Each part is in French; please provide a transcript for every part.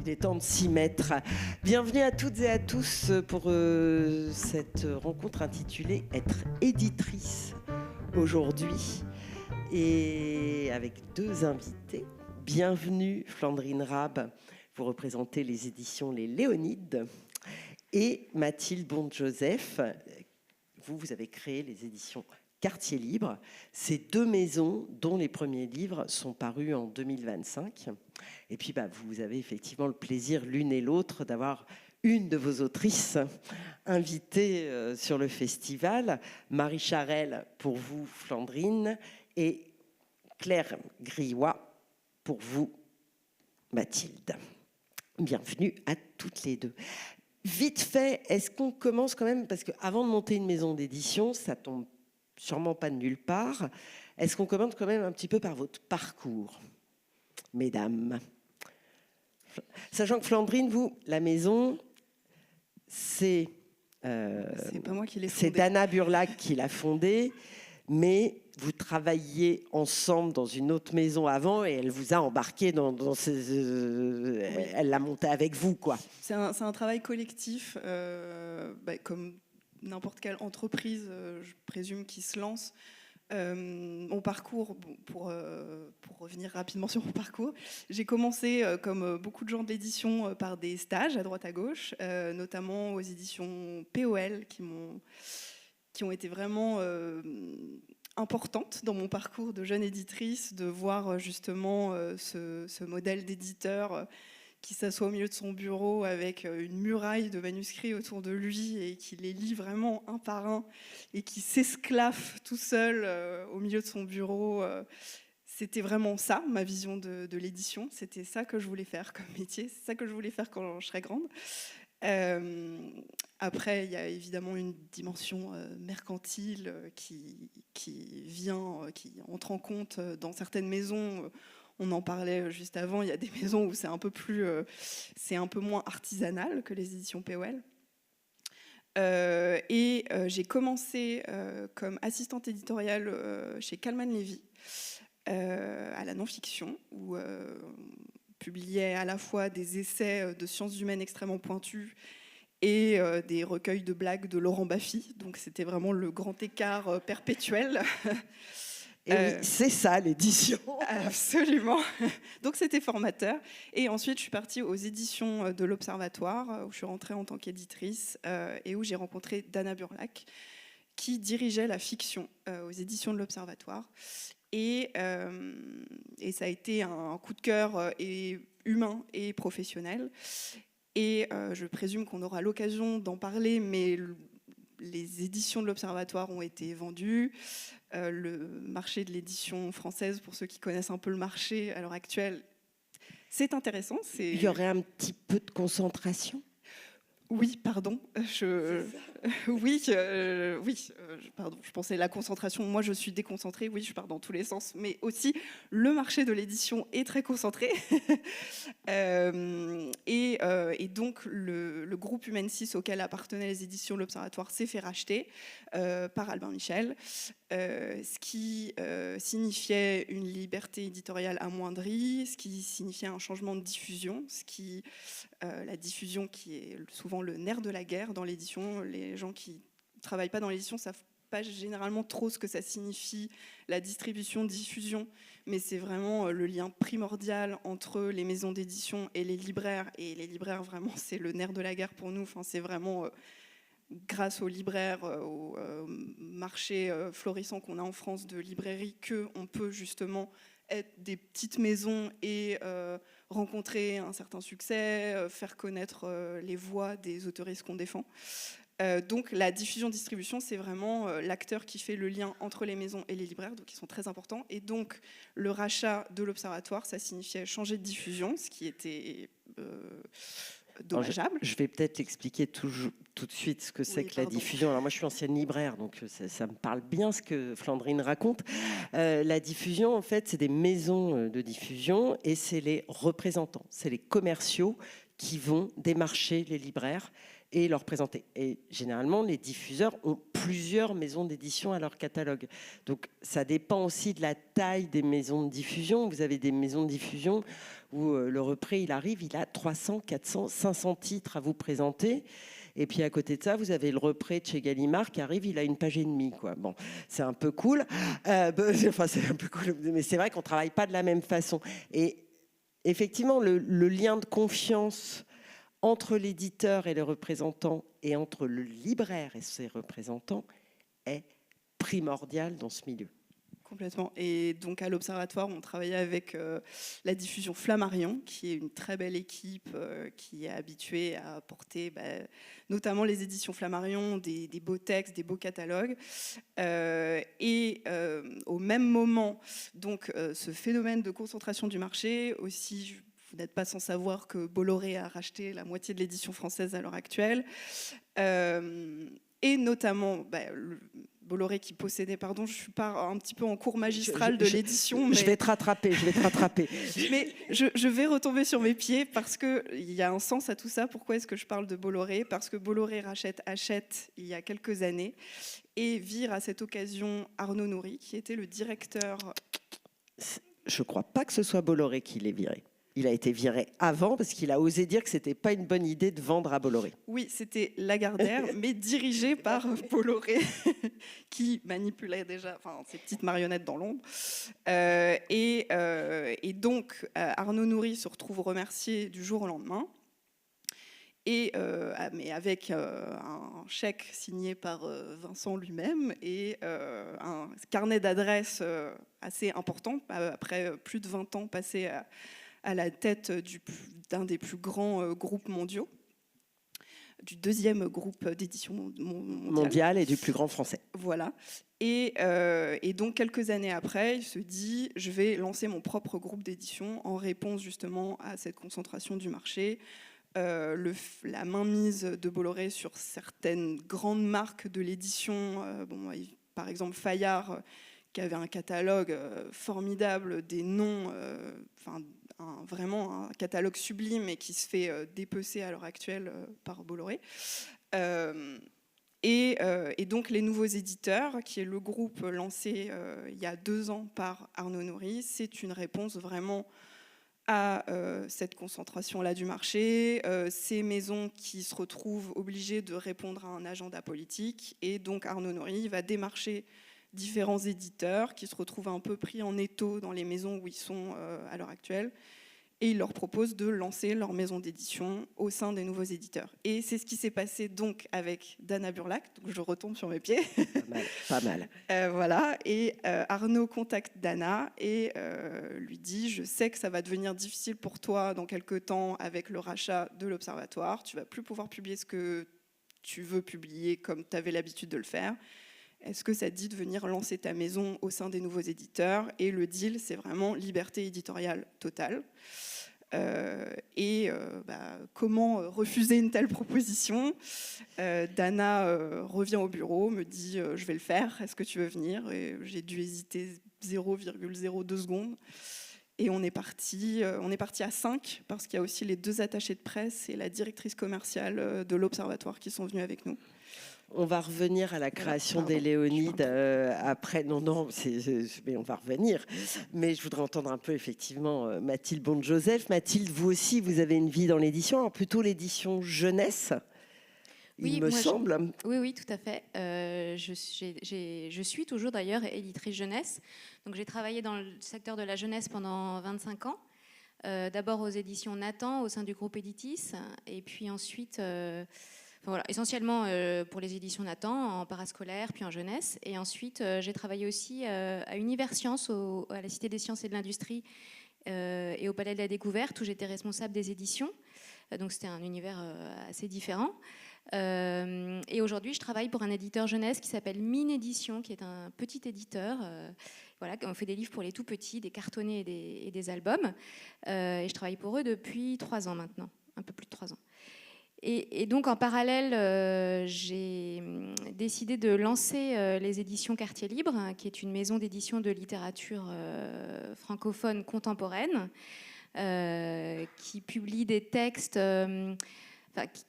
Il est temps de s'y mettre. Bienvenue à toutes et à tous pour cette rencontre intitulée « Être éditrice » aujourd'hui. Et avec deux invités. Bienvenue Flandrine Rabe, vous représentez les éditions Les Léonides. Et Mathilde Bond-Joseph, vous avez créé les éditions Quartier Libre. Ces deux maisons dont les premiers livres sont parus en 2025. Et puis vous avez effectivement le plaisir l'une et l'autre d'avoir une de vos autrices invitée sur le festival, Marie Charelle pour vous Flandrine et Claire Grillois pour vous Mathilde. Bienvenue à toutes les deux. Vite fait, est-ce qu'on commence quand même, parce qu'avant de monter une maison d'édition, ça tombe sûrement pas de nulle part, est-ce qu'on commence quand même un petit peu par votre parcours, mesdames? Sachant que Flandrine, vous, la maison, c'est pas moi qui l'ai fondée. C'est Dana Burlac qui l'a fondée, mais vous travailliez ensemble dans une autre maison avant et elle vous a embarqué dans elle l'a montée avec vous, quoi. C'est un travail collectif, comme n'importe quelle entreprise, je présume, qui se lance. Mon parcours, pour revenir rapidement sur mon parcours, j'ai commencé, comme beaucoup de gens de l'édition, par des stages à droite à gauche, notamment aux éditions POL, qui ont été vraiment importantes dans mon parcours de jeune éditrice, de voir justement ce modèle d'éditeur qui s'assoit au milieu de son bureau avec une muraille de manuscrits autour de lui et qui les lit vraiment un par un et qui s'esclaffe tout seul au milieu de son bureau. C'était vraiment ça, ma vision de l'édition. C'était ça que je voulais faire comme métier. C'est ça que je voulais faire quand je serais grande. Après, il y a évidemment une dimension mercantile qui entre en compte dans certaines maisons. On en parlait juste avant, il y a des maisons où c'est un peu moins artisanal que les éditions POL. J'ai commencé comme assistante éditoriale chez Calman Levy à la non-fiction, où on publiait à la fois des essais de sciences humaines extrêmement pointus et des recueils de blagues de Laurent Baffy. Donc c'était vraiment le grand écart perpétuel. Et oui, c'est ça l'édition. Absolument. Donc c'était formateur. Et ensuite, je suis partie aux éditions de l'Observatoire, où je suis rentrée en tant qu'éditrice et où j'ai rencontré Dana Burlac, qui dirigeait la fiction aux éditions de l'Observatoire. Et ça a été un coup de cœur humain et professionnel. Et je présume qu'on aura l'occasion d'en parler, mais les éditions de l'Observatoire ont été vendues. Le marché de l'édition française, pour ceux qui connaissent un peu le marché à l'heure actuelle, c'est intéressant. Il y aurait un petit peu de concentration ? Oui, pardon. Pardon. Je pensais la concentration. Moi, je suis déconcentrée. Oui, je pars dans tous les sens. Mais aussi, le marché de l'édition est très concentré. Et donc, le groupe Humain6 auquel appartenaient les éditions de l'Observatoire s'est fait racheter par Albin Michel, ce qui signifiait une liberté éditoriale amoindrie, ce qui signifiait un changement de diffusion, la diffusion qui est souvent le nerf de la guerre dans l'édition. Les gens qui ne travaillent pas dans l'édition ne savent pas généralement trop ce que ça signifie, la distribution, diffusion, mais c'est vraiment le lien primordial entre les maisons d'édition et les libraires. Et les libraires, vraiment, c'est le nerf de la guerre pour nous. Enfin, c'est vraiment grâce aux libraires, au marché florissant qu'on a en France de librairies, qu'on peut justement être des petites maisons et rencontrer un certain succès, faire connaître les voix des autoristes qu'on défend. Donc la diffusion-distribution, c'est vraiment l'acteur qui fait le lien entre les maisons et les libraires, donc ils sont très importants. Et donc le rachat de l'Observatoire, ça signifiait changer de diffusion, ce qui était dommageable. Je vais peut-être expliquer tout de suite ce que c'est que la diffusion. Alors moi, je suis ancienne libraire, donc ça me parle bien ce que Flandrine raconte. La diffusion, en fait, c'est des maisons de diffusion et c'est les représentants, c'est les commerciaux qui vont démarcher les libraires et leur présenter. Et généralement, les diffuseurs ont plusieurs maisons d'édition à leur catalogue. Donc ça dépend aussi de la taille des maisons de diffusion. Vous avez des maisons de diffusion où le repris, il arrive, il a 300, 400, 500 titres à vous présenter. Et puis à côté de ça, vous avez le repris de chez Gallimard qui arrive, il a une page et demie, quoi. Bon, c'est un peu cool. Enfin, c'est un peu cool, mais c'est vrai qu'on ne travaille pas de la même façon. Et effectivement, le lien de confiance entre l'éditeur et les représentants et entre le libraire et ses représentants est primordial dans ce milieu. Complètement. Et donc à l'Observatoire, on travaillait avec la diffusion Flammarion, qui est une très belle équipe qui est habituée à porter notamment les éditions Flammarion, des beaux textes, des beaux catalogues. Au même moment, donc ce phénomène de concentration du marché, aussi, vous n'êtes pas sans savoir que Bolloré a racheté la moitié de l'édition française à l'heure actuelle. Et notamment, Bolloré qui possédait, pardon, je suis pas un petit peu en cours magistral de l'édition. Je vais te rattraper. Mais je vais retomber sur mes pieds parce qu'il y a un sens à tout ça. Pourquoi est-ce que je parle de Bolloré ? Parce que Bolloré rachète Hachette il y a quelques années et vire à cette occasion Arnaud Nourri, qui était le directeur. Je ne crois pas que ce soit Bolloré qui l'ait viré. Il a été viré avant parce qu'il a osé dire que ce n'était pas une bonne idée de vendre à Bolloré. Oui, c'était Lagardère, mais dirigé par Bolloré, qui manipulait déjà ces petites marionnettes dans l'ombre. Et donc, Arnaud Nourri se retrouve remercié du jour au lendemain. Mais avec un chèque signé par Vincent lui-même et un carnet d'adresses assez important, après plus de 20 ans passés à la tête d'un des plus grands groupes mondiaux, du deuxième groupe d'édition mondial et du plus grand français. Voilà. Et donc, quelques années après, il se dit « je vais lancer mon propre groupe d'édition » en réponse justement à cette concentration du marché, la mainmise de Bolloré sur certaines grandes marques de l'édition, par exemple Fayard, qui avait un catalogue formidable, des noms, vraiment un catalogue sublime et qui se fait dépecer à l'heure actuelle par Bolloré. Et donc les nouveaux éditeurs, qui est le groupe lancé il y a 2 ans par Arnaud Nourri, c'est une réponse vraiment à cette concentration-là du marché, ces maisons qui se retrouvent obligées de répondre à un agenda politique. Et donc Arnaud Nourri va démarcher différents éditeurs qui se retrouvent un peu pris en étau dans les maisons où ils sont à l'heure actuelle. Et il leur propose de lancer leur maison d'édition au sein des nouveaux éditeurs. Et c'est ce qui s'est passé donc avec Dana Burlac. Donc je retombe sur mes pieds. Pas mal. Voilà. Et Arnaud contacte Dana et lui dit « Je sais que ça va devenir difficile pour toi dans quelques temps avec le rachat de l'Observatoire. Tu ne vas plus pouvoir publier ce que tu veux publier comme tu avais l'habitude de le faire. Est-ce que ça te dit de venir lancer ta maison au sein des nouveaux éditeurs ?» Et le deal, c'est vraiment liberté éditoriale totale. Comment refuser une telle proposition ? Dana revient au bureau, me dit je vais le faire, est-ce que tu veux venir ? Et j'ai dû hésiter 0,02 secondes. Et on est parti à 5 parce qu'il y a aussi les 2 attachés de presse et la directrice commerciale de l'Observatoire qui sont venus avec nous. On va revenir à la création des Léonides après. Non, mais on va revenir. Mais je voudrais entendre un peu, effectivement, Mathilde Bonde-Joseph. Mathilde, vous aussi, vous avez une vie dans l'édition, alors plutôt l'édition jeunesse, il me semble. Oui, tout à fait. Je suis toujours d'ailleurs éditrice jeunesse. Donc, j'ai travaillé dans le secteur de la jeunesse pendant 25 ans. D'abord aux éditions Nathan, au sein du groupe Editis. Et puis ensuite... Voilà, essentiellement pour les éditions Nathan, en parascolaire, puis en jeunesse. Et ensuite, j'ai travaillé aussi à Univers Sciences, à la Cité des Sciences et de l'Industrie, et au Palais de la Découverte, où j'étais responsable des éditions. Donc c'était un univers assez différent. Et aujourd'hui, je travaille pour un éditeur jeunesse qui s'appelle Mine Édition, qui est un petit éditeur. Voilà, on fait des livres pour les tout petits, des cartonnés et des albums. Et je travaille pour eux depuis 3 ans maintenant, un peu plus de 3 ans. Et donc, en parallèle, j'ai décidé de lancer les éditions Quartier Libre, qui est une maison d'édition de littérature francophone contemporaine, qui publie des textes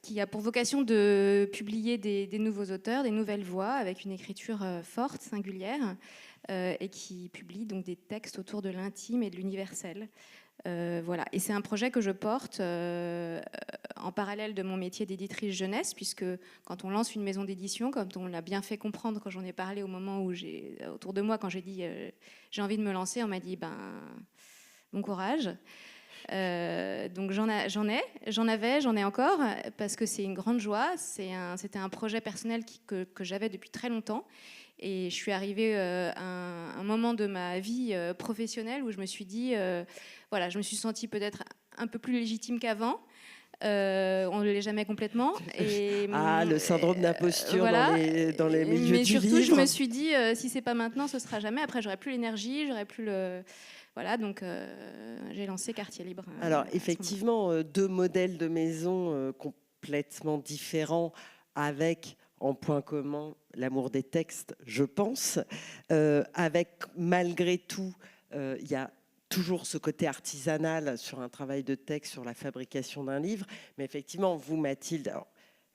qui a pour vocation de publier des nouveaux auteurs, des nouvelles voix, avec une écriture forte, singulière, et qui publie donc des textes autour de l'intime et de l'universel. Voilà. Et c'est un projet que je porte en parallèle de mon métier d'éditrice jeunesse, puisque quand on lance une maison d'édition, comme on l'a bien fait comprendre quand j'en ai parlé au moment où autour de moi, quand j'ai dit j'ai envie de me lancer, on m'a dit bon courage. Donc j'en ai encore, parce que c'est une grande joie. C'était un projet personnel que j'avais depuis très longtemps. Et je suis arrivée à un moment de ma vie professionnelle où je me suis dit, voilà, je me suis sentie peut-être un peu plus légitime qu'avant. On ne l'est jamais complètement. Et, le syndrome d'imposture voilà. dans les milieux Mais du surtout, livre. je me suis dit, si c'est pas maintenant, ce sera jamais. Après, j'aurai plus l'énergie, j'aurai plus le... Voilà, donc j'ai lancé Quartier Libre. Alors, effectivement, deux modèles de maison complètement différents, avec en point commun l'amour des textes, je pense. Avec, malgré tout, il y a toujours ce côté artisanal sur un travail de texte, sur la fabrication d'un livre. Mais effectivement, vous, Mathilde, alors,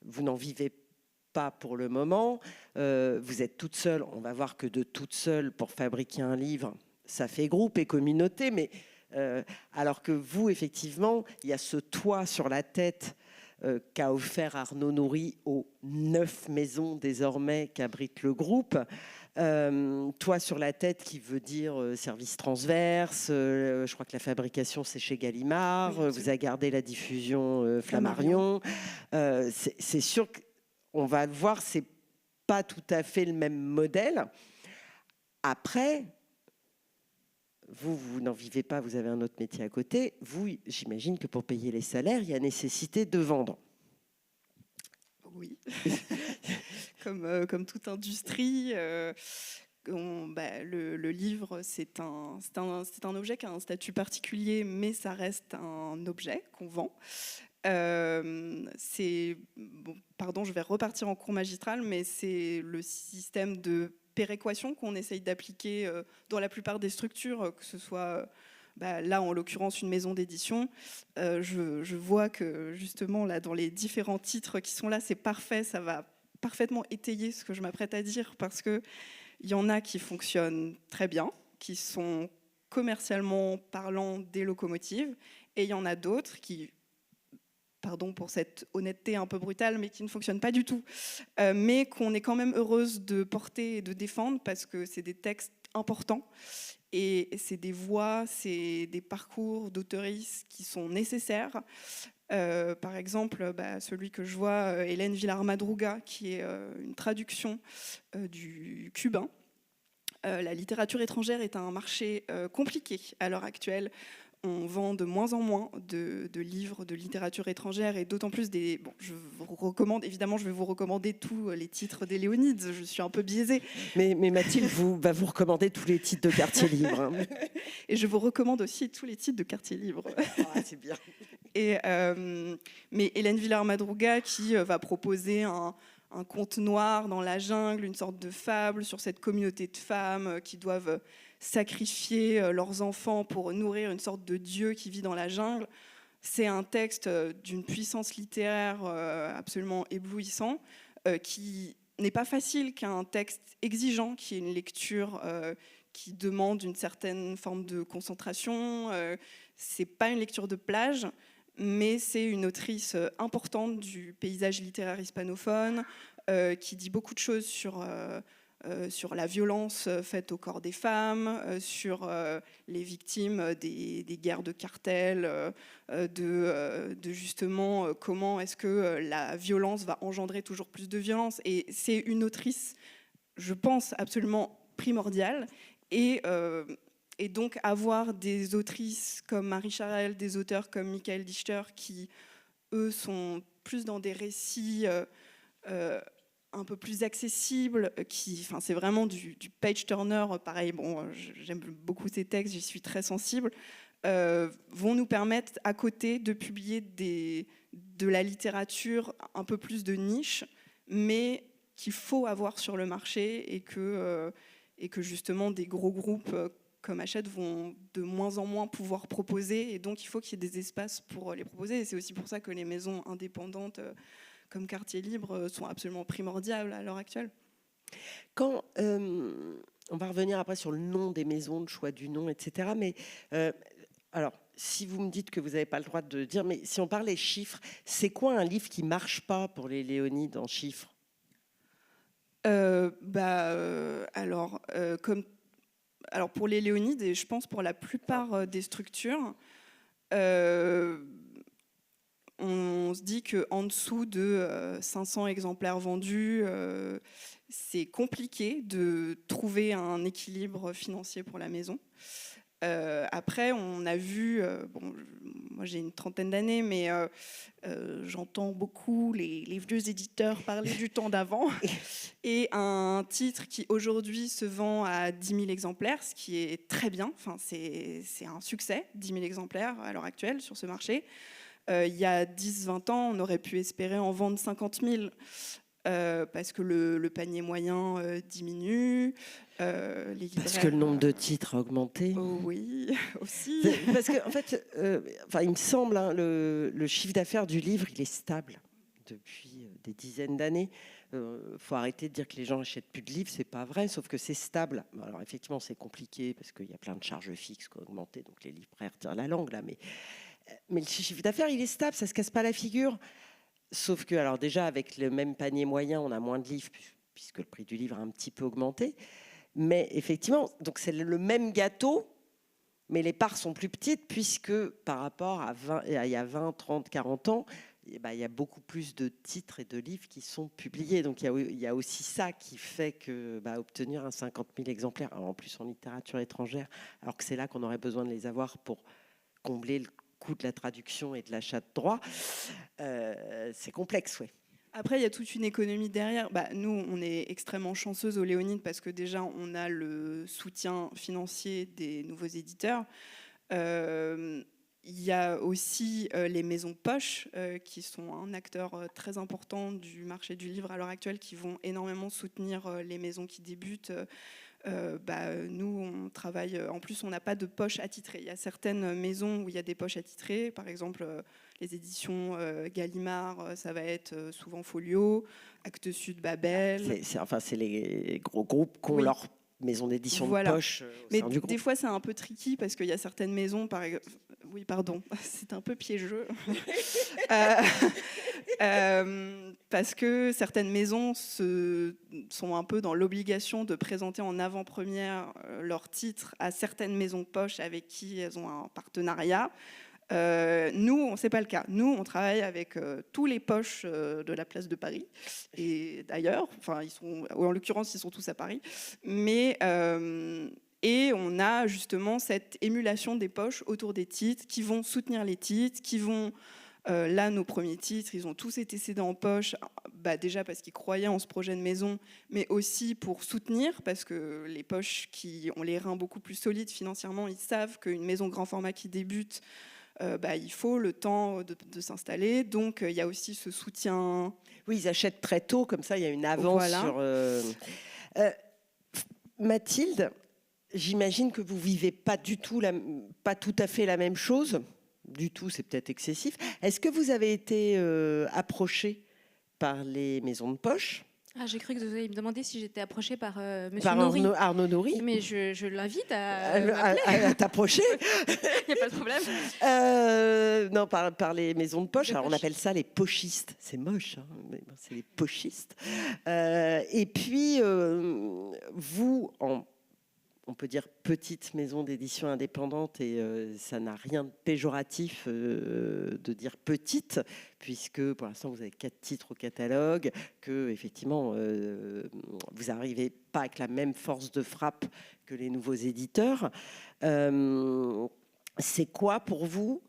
vous n'en vivez pas pour le moment. Vous êtes toute seule. On va voir que de toute seule, pour fabriquer un livre, ça fait groupe et communauté. Mais alors que vous, effectivement, il y a ce toit sur la tête qu'a offert Arnaud Nourri aux 9 maisons désormais qu'abrite le groupe. Toit sur la tête qui veut dire service transverse. Je crois que la fabrication, c'est chez Gallimard. Oui, vous avez gardé la diffusion Flammarion. C'est sûr qu'on va le voir, c'est pas tout à fait le même modèle. Après, vous n'en vivez pas, vous avez un autre métier à côté. Vous, j'imagine que pour payer les salaires, il y a nécessité de vendre. Oui, comme toute industrie, le livre, c'est un objet qui a un statut particulier, mais ça reste un objet qu'on vend. Pardon, je vais repartir en cours magistral, mais c'est le système de péréquation qu'on essaye d'appliquer dans la plupart des structures, que ce soit là en l'occurrence une maison d'édition. Je vois que justement là dans les différents titres qui sont là, c'est parfait, ça va parfaitement étayer ce que je m'apprête à dire, parce qu'il y en a qui fonctionnent très bien, qui sont commercialement parlant des locomotives, et il y en a d'autres qui, pardon pour cette honnêteté un peu brutale, mais qui ne fonctionnent pas du tout, mais qu'on est quand même heureuse de porter et de défendre, parce que c'est des textes importants, et c'est des voix, c'est des parcours d'auteuristes qui sont nécessaires. Par exemple, celui que je vois, Hélène Villar-Madruga, qui est une traduction du cubain. La littérature étrangère est un marché compliqué à l'heure actuelle. On vend de moins en moins de livres de littérature étrangère, et d'autant plus je vous recommande, évidemment, je vais vous recommander tous les titres des Léonides, je suis un peu biaisée. Mais Mathilde va vous recommander tous les titres de Quartier Libre. Hein. Et je vous recommande aussi tous les titres de Quartier Libre. C'est bien. Mais Hélène Villar-Madruga qui va proposer un conte noir dans la jungle, une sorte de fable sur cette communauté de femmes qui doivent sacrifier leurs enfants pour nourrir une sorte de dieu qui vit dans la jungle. C'est un texte d'une puissance littéraire absolument éblouissant, qui n'est pas facile, qu'un texte exigeant, qui est une lecture qui demande une certaine forme de concentration. C'est pas une lecture de plage, mais c'est une autrice importante du paysage littéraire hispanophone, qui dit beaucoup de choses sur la violence faite au corps des femmes, sur les victimes des guerres de cartel, de justement comment est-ce que la violence va engendrer toujours plus de violence. Et c'est une autrice, je pense, absolument primordiale. Et donc avoir des autrices comme Marie Charelle, des auteurs comme Michael Dichter, qui, eux, sont plus dans des récits un peu plus accessible, c'est vraiment du page-turner, pareil, j'aime beaucoup ces textes, j'y suis très sensible, vont nous permettre à côté de publier de la littérature un peu plus de niche, mais qu'il faut avoir sur le marché, et que justement des gros groupes comme Hachette vont de moins en moins pouvoir proposer, et donc il faut qu'il y ait des espaces pour les proposer. Et c'est aussi pour ça que les maisons indépendantes comme Quartier Libre sont absolument primordiales à l'heure actuelle. Quand on va revenir après sur le nom des maisons, le choix du nom, etc. Mais alors, si vous me dites que vous n'avez pas le droit de dire, mais si on parlait chiffres, c'est quoi un livre qui marche pas pour les Léonides en chiffres? Alors pour les Léonides, et je pense pour la plupart des structures, on se dit qu'en dessous de 500 exemplaires vendus, c'est compliqué de trouver un équilibre financier pour la maison. Après, on a vu, moi j'ai une trentaine d'années, mais j'entends beaucoup les vieux éditeurs parler du temps d'avant. Et un titre qui aujourd'hui se vend à 10 000 exemplaires, ce qui est très bien, enfin, c'est un succès, 10 000 exemplaires à l'heure actuelle sur ce marché. Il y a 10-20 ans, on aurait pu espérer en vendre 50 000. Parce que le panier moyen diminue. Les libraires, parce que le nombre de titres a augmenté. Oh oui, aussi. Parce que, en fait, il me semble, hein, le chiffre d'affaires du livre, il est stable depuis des dizaines d'années. Faut arrêter de dire que les gens n'achètent plus de livres, c'est pas vrai, sauf que c'est stable. Alors effectivement, c'est compliqué parce qu'il y a plein de charges fixes qui ont augmenté, donc les libraires tirent la langue là. Mais le chiffre d'affaires, il est stable, ça se casse pas la figure. Sauf que, alors déjà, avec le même panier moyen, on a moins de livres, puisque le prix du livre a un petit peu augmenté. Mais effectivement, donc c'est le même gâteau, mais les parts sont plus petites, puisque par rapport à il y a 20, 30, 40 ans, il y a beaucoup plus de titres et de livres qui sont publiés. Donc il y a aussi ça qui fait que obtenir un 50 000 exemplaires, en plus en littérature étrangère, alors que c'est là qu'on aurait besoin de les avoir pour combler le coût de la traduction et de l'achat de droits, c'est complexe, oui. Après, il y a toute une économie derrière. Nous, on est extrêmement chanceuses au Léonide parce que déjà, on a le soutien financier des nouveaux éditeurs. Il y a aussi les maisons poches qui sont un acteur très important du marché du livre à l'heure actuelle, qui vont énormément soutenir les maisons qui débutent. Nous, on travaille. En plus, on n'a pas de poche attitrée. Il y a certaines maisons où il y a des poches attitrées. Par exemple, les éditions Gallimard, ça va être souvent Folio, Actes Sud, Babel. C'est les gros groupes qui ont leur maison d'édition de poche. Mais des fois, c'est un peu tricky parce qu'il y a certaines maisons, par exemple. Oui, pardon, c'est un peu piégeux. Parce que certaines maisons sont un peu dans l'obligation de présenter en avant-première leurs titres à certaines maisons de poche avec qui elles ont un partenariat. Nous, c'est pas le cas. Nous, on travaille avec tous les poches de la place de Paris et d'ailleurs. Enfin, en l'occurrence, ils sont tous à Paris. Mais et on a justement cette émulation des poches autour des titres qui vont soutenir les titres, qui vont... là, nos premiers titres, ils ont tous été cédés en poche, déjà parce qu'ils croyaient en ce projet de maison, mais aussi pour soutenir, parce que les poches qui ont les reins beaucoup plus solides financièrement, ils savent qu'une maison grand format qui débute, il faut le temps de s'installer. Donc, il y a aussi ce soutien. Oui, ils achètent très tôt, comme ça, il y a une avance sur... Mathilde, j'imagine que vous vivez pas tout à fait la même chose. Du tout, c'est peut-être excessif. Est-ce que vous avez été approchée par les maisons de poche? J'ai cru que vous alliez me demander si j'étais approchée par Monsieur Nourri. Arnaud Nourri. Mais je l'invite à t'approcher. Il n'y a pas de problème. Non, par les maisons de poche. Alors, on appelle ça les pochistes. C'est moche, hein, mais c'est les pochistes. Et puis, vous, on peut dire petite maison d'édition indépendante, et ça n'a rien de péjoratif de dire petite, puisque pour l'instant vous avez 4 titres au catalogue, que effectivement vous n'arrivez pas avec la même force de frappe que les nouveaux éditeurs. C'est quoi pour vous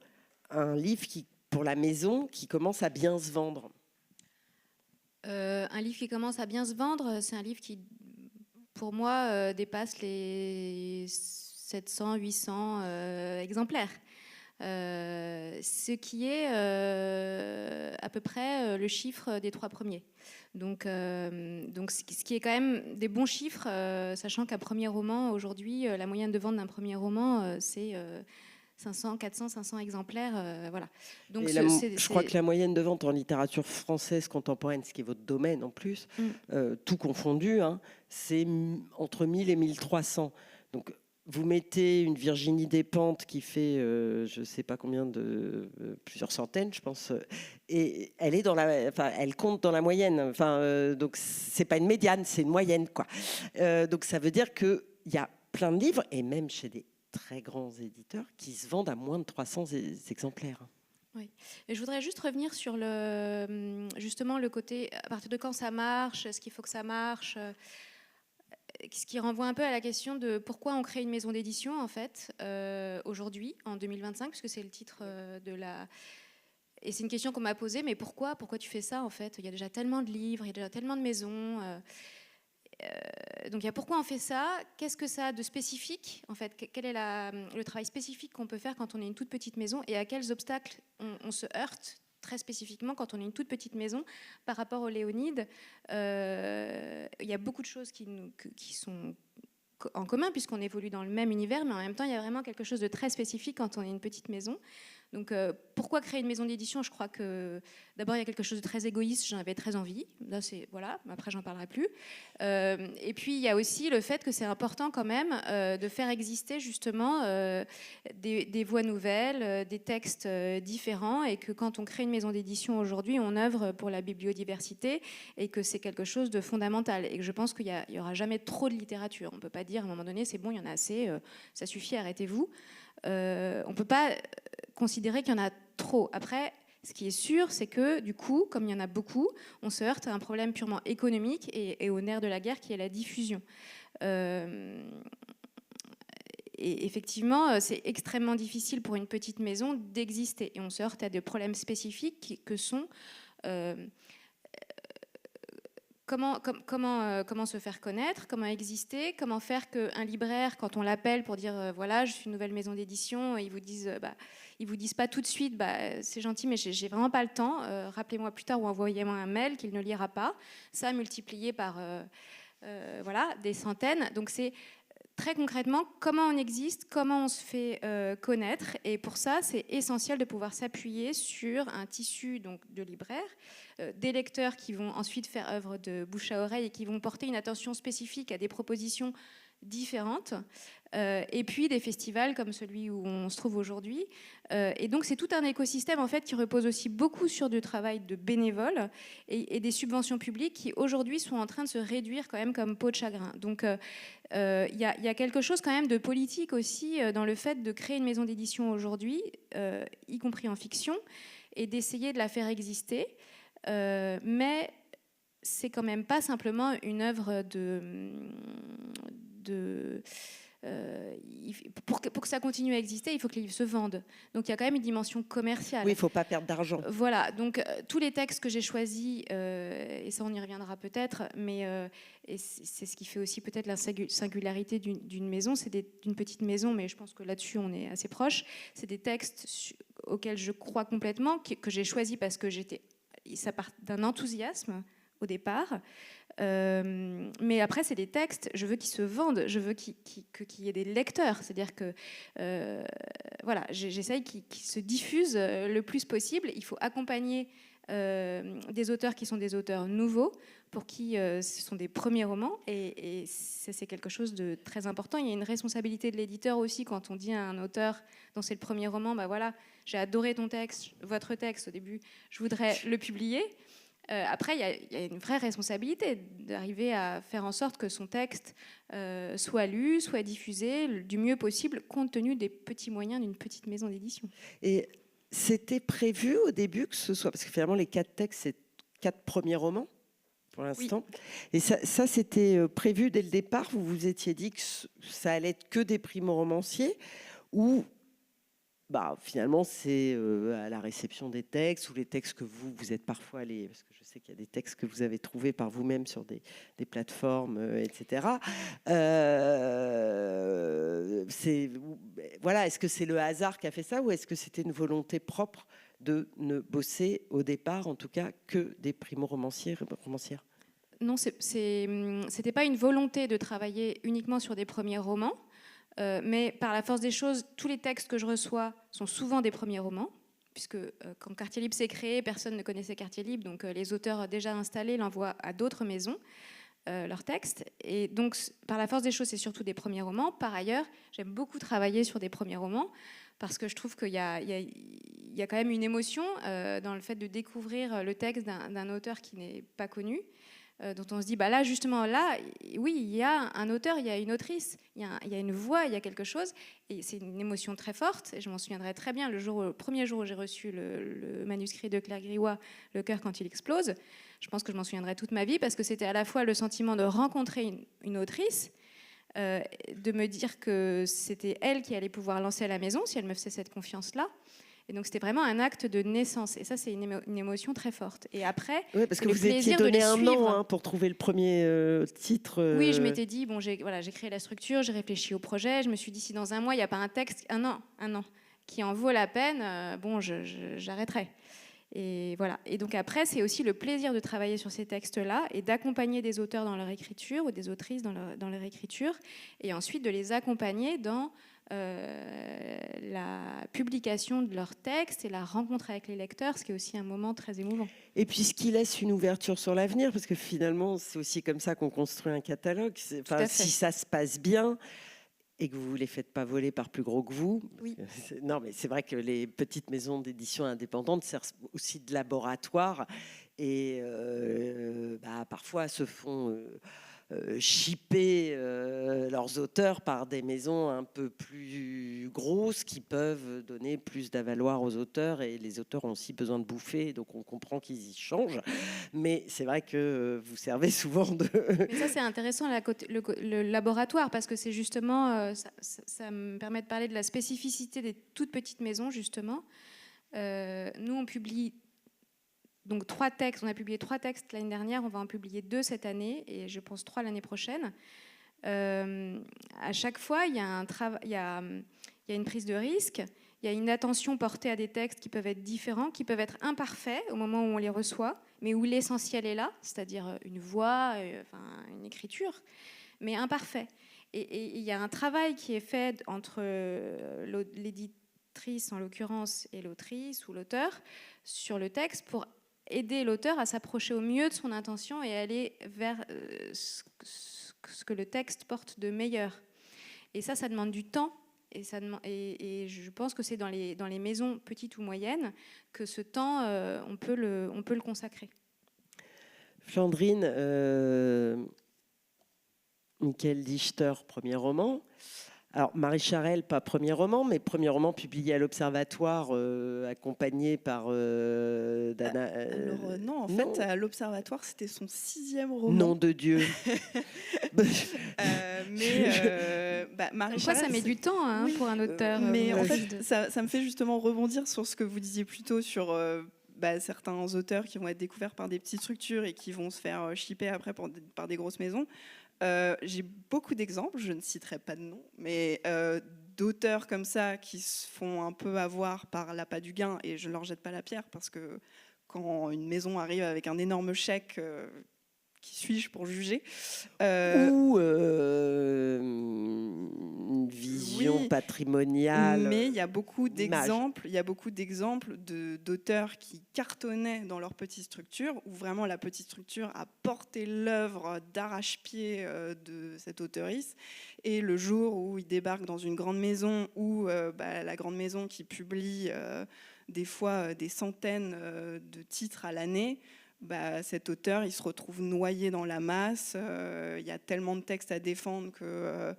un livre pour la maison qui commence à bien se vendre? Un livre qui commence à bien se vendre, c'est un livre qui, pour moi, dépasse les 700-800 exemplaires. Ce qui est peu près le chiffre des 3 premiers. Donc ce qui est quand même des bons chiffres, sachant qu'un premier roman, aujourd'hui, la moyenne de vente d'un premier roman, c'est 500, 400, 500 exemplaires. Voilà. Donc je crois que la moyenne de vente en littérature française contemporaine, ce qui est votre domaine en plus, tout confondu, hein, c'est entre 1000 et 1300. Donc, vous mettez une Virginie Despentes qui fait, je ne sais pas combien plusieurs centaines, je pense, et elle est elle compte dans la moyenne. Donc c'est pas une médiane, c'est une moyenne, quoi. Donc ça veut dire qu'il y a plein de livres, et même chez des très grands éditeurs, qui se vendent à moins de 300 exemplaires. Oui. Et je voudrais juste revenir sur justement le côté à partir de quand ça marche, est-ce qu'il faut que ça marche. Ce qui renvoie un peu à la question de pourquoi on crée une maison d'édition, en fait, aujourd'hui, en 2025, puisque c'est le titre de la... Et c'est une question qu'on m'a posée, mais pourquoi tu fais ça, en fait? Il y a déjà tellement de livres, il y a déjà tellement de maisons. Donc, il y a pourquoi on fait ça, qu'est-ce que ça a de spécifique, en fait? Quel est le travail spécifique qu'on peut faire quand on est une toute petite maison, et à quels obstacles on se heurte très spécifiquement quand on est une toute petite maison par rapport aux Léonides. Il y a beaucoup de choses qui sont en commun puisqu'on évolue dans le même univers, mais en même temps il y a vraiment quelque chose de très spécifique quand on est une petite maison. Donc pourquoi créer une maison d'édition? Je crois que d'abord il y a quelque chose de très égoïste, j'en avais très envie, là c'est voilà, après j'en parlerai plus. Et puis il y a aussi le fait que c'est important quand même de faire exister justement des voix nouvelles, des textes différents, et que quand on crée une maison d'édition aujourd'hui, on œuvre pour la bibliodiversité, et que c'est quelque chose de fondamental, et que je pense qu'il y aura jamais trop de littérature. On peut pas dire à un moment donné c'est bon, il y en a assez, ça suffit, arrêtez-vous. On peut pas considérer qu'il y en a trop. Après, ce qui est sûr, c'est que du coup, comme il y en a beaucoup, on se heurte à un problème purement économique et au nerf de la guerre qui est la diffusion. Et effectivement, c'est extrêmement difficile pour une petite maison d'exister. Et on se heurte à des problèmes spécifiques que sont... Comment se faire connaître, comment exister, comment faire qu'un libraire, quand on l'appelle pour dire voilà, je suis une nouvelle maison d'édition, ils vous disent pas tout de suite c'est gentil, mais j'ai vraiment pas le temps, rappelez-moi plus tard ou envoyez-moi un mail qu'il ne lira pas. Ça multiplié par des centaines. Donc c'est très concrètement comment on existe, comment on se fait connaître, et pour ça c'est essentiel de pouvoir s'appuyer sur un tissu donc de libraires, des lecteurs qui vont ensuite faire œuvre de bouche à oreille et qui vont porter une attention spécifique à des propositions différentes, et puis des festivals comme celui où on se trouve aujourd'hui. Et donc c'est tout un écosystème en fait qui repose aussi beaucoup sur du travail de bénévoles et des subventions publiques qui aujourd'hui sont en train de se réduire quand même comme peau de chagrin. Donc il y a quelque chose quand même de politique aussi dans le fait de créer une maison d'édition aujourd'hui, y compris en fiction, et d'essayer de la faire exister. Mais c'est quand même pas simplement une œuvre pour que ça continue à exister, il faut que les livres se vendent. Donc il y a quand même une dimension commerciale. Oui, il ne faut pas perdre d'argent. Voilà, donc tous les textes que j'ai choisis, et ça on y reviendra peut-être, mais et c'est ce qui fait aussi peut-être la singularité d'une maison, c'est d'une petite maison, mais je pense que là-dessus on est assez proche. C'est des textes auxquels je crois complètement, que j'ai choisis parce que ça part d'un enthousiasme au départ. Mais après, c'est des textes, je veux qu'ils se vendent, je veux qu'il y ait des lecteurs. C'est-à-dire que j'essaye qu'ils se diffusent le plus possible. Il faut accompagner des auteurs qui sont des auteurs nouveaux, pour qui ce sont des premiers romans, et c'est quelque chose de très important. Il y a une responsabilité de l'éditeur aussi quand on dit à un auteur dont c'est le premier roman, j'ai adoré votre texte au début, je voudrais le publier. Après, il y a une vraie responsabilité d'arriver à faire en sorte que son texte soit lu, soit diffusé du mieux possible, compte tenu des petits moyens d'une petite maison d'édition. Et c'était prévu au début que ce soit... Parce que finalement, les 4 textes, c'est 4 premiers romans, pour l'instant. Oui. Et ça, c'était prévu dès le départ. Vous vous étiez dit que ça allait être que des primo-romanciers, ou... finalement, c'est à la réception des textes, ou les textes que vous êtes parfois allés, parce que je sais qu'il y a des textes que vous avez trouvés par vous-même sur des plateformes, etc. Est-ce que c'est le hasard qui a fait ça, ou est-ce que c'était une volonté propre de ne bosser au départ, en tout cas, que des primo-romancières. Non, c'était pas une volonté de travailler uniquement sur des premiers romans, mais par la force des choses, tous les textes que je reçois sont souvent des premiers romans, puisque quand Quartier Libre s'est créé, personne ne connaissait Quartier Libre, donc les auteurs déjà installés l'envoient à d'autres maisons, leurs textes. Et donc, par la force des choses, c'est surtout des premiers romans. Par ailleurs, j'aime beaucoup travailler sur des premiers romans, parce que je trouve qu'il y a quand même une émotion dans le fait de découvrir le texte d'un auteur qui n'est pas connu, dont on se dit, là, justement, là, oui, il y a un auteur, il y a une autrice, il y a une voix, il y a quelque chose, et c'est une émotion très forte, et je m'en souviendrai très bien, le premier jour où j'ai reçu le manuscrit de Claire Griouat, Le cœur quand il explose, je pense que je m'en souviendrai toute ma vie, parce que c'était à la fois le sentiment de rencontrer une autrice, de me dire que c'était elle qui allait pouvoir lancer à la maison, si elle me faisait cette confiance-là. Et donc, c'était vraiment un acte de naissance. Et ça, c'est une émotion très forte. Et après, oui, parce que vous étiez donné un an pour trouver le premier titre. Oui, je m'étais dit, j'ai créé la structure, j'ai réfléchi au projet. Je me suis dit, si dans un mois, il n'y a pas un texte, un an, qui en vaut la peine, j'arrêterai. Et voilà. Et donc après, c'est aussi le plaisir de travailler sur ces textes-là et d'accompagner des auteurs dans leur écriture ou des autrices dans leur écriture, et ensuite de les accompagner dans la publication de leurs textes et la rencontre avec les lecteurs, ce qui est aussi un moment très émouvant. Et puis ce qui laisse une ouverture sur l'avenir, parce que finalement, c'est aussi comme ça qu'on construit un catalogue. Si ça se passe bien et que vous ne les faites pas voler par plus gros que vous. Oui. Non, mais c'est vrai que les petites maisons d'édition indépendantes servent aussi de laboratoire et parfois se font shipper leurs auteurs par des maisons un peu plus grosses qui peuvent donner plus d'avaloir aux auteurs, et les auteurs ont aussi besoin de bouffer, donc on comprend qu'ils y changent, mais c'est vrai que vous servez souvent de... Mais ça, c'est intéressant, le laboratoire, parce que c'est justement ça me permet de parler de la spécificité des toutes petites maisons, justement. Nous, on publie donc 3 textes. On a publié 3 textes l'année dernière, on va en publier 2 cette année, et je pense 3 l'année prochaine. À chaque fois, il y a une prise de risque, il y a une attention portée à des textes qui peuvent être différents, qui peuvent être imparfaits au moment où on les reçoit, mais où l'essentiel est là, c'est-à-dire une voix, une écriture, mais imparfait. Et il y a un travail qui est fait entre l'éditrice, en l'occurrence, et l'autrice ou l'auteur sur le texte pour aider l'auteur à s'approcher au mieux de son intention et aller vers ce que le texte porte de meilleur. Et ça demande du temps. Et je pense que c'est dans les maisons petites ou moyennes que ce temps, on peut le consacrer. Flandrine, Michael Dichter, premier roman. Alors, Marie Charelle, pas premier roman, mais premier roman publié à l'Observatoire, accompagné par Dana. Non, en fait, à l'Observatoire, c'était son 6e roman. Nom de Dieu. Marie Charelle, ça met du temps pour un auteur. Mais en fait, ça me fait justement rebondir sur ce que vous disiez plus tôt sur certains auteurs qui vont être découverts par des petites structures et qui vont se faire shipper après par des grosses maisons. J'ai beaucoup d'exemples, je ne citerai pas de nom, mais d'auteurs comme ça qui se font un peu avoir par l'appât du gain, et je ne leur jette pas la pierre, parce que quand une maison arrive avec un énorme chèque, qui suis-je pour juger, ou une vision patrimoniale. Mais il y a beaucoup d'exemples, d'auteurs qui cartonnaient dans leur petite structure, où vraiment la petite structure a porté l'œuvre d'arrache-pied de cette auteurice. Et le jour où ils débarquent dans une grande maison, où la grande maison qui publie des fois des centaines de titres à l'année, cet auteur, il se retrouve noyé dans la masse. Il y a tellement de textes à défendre que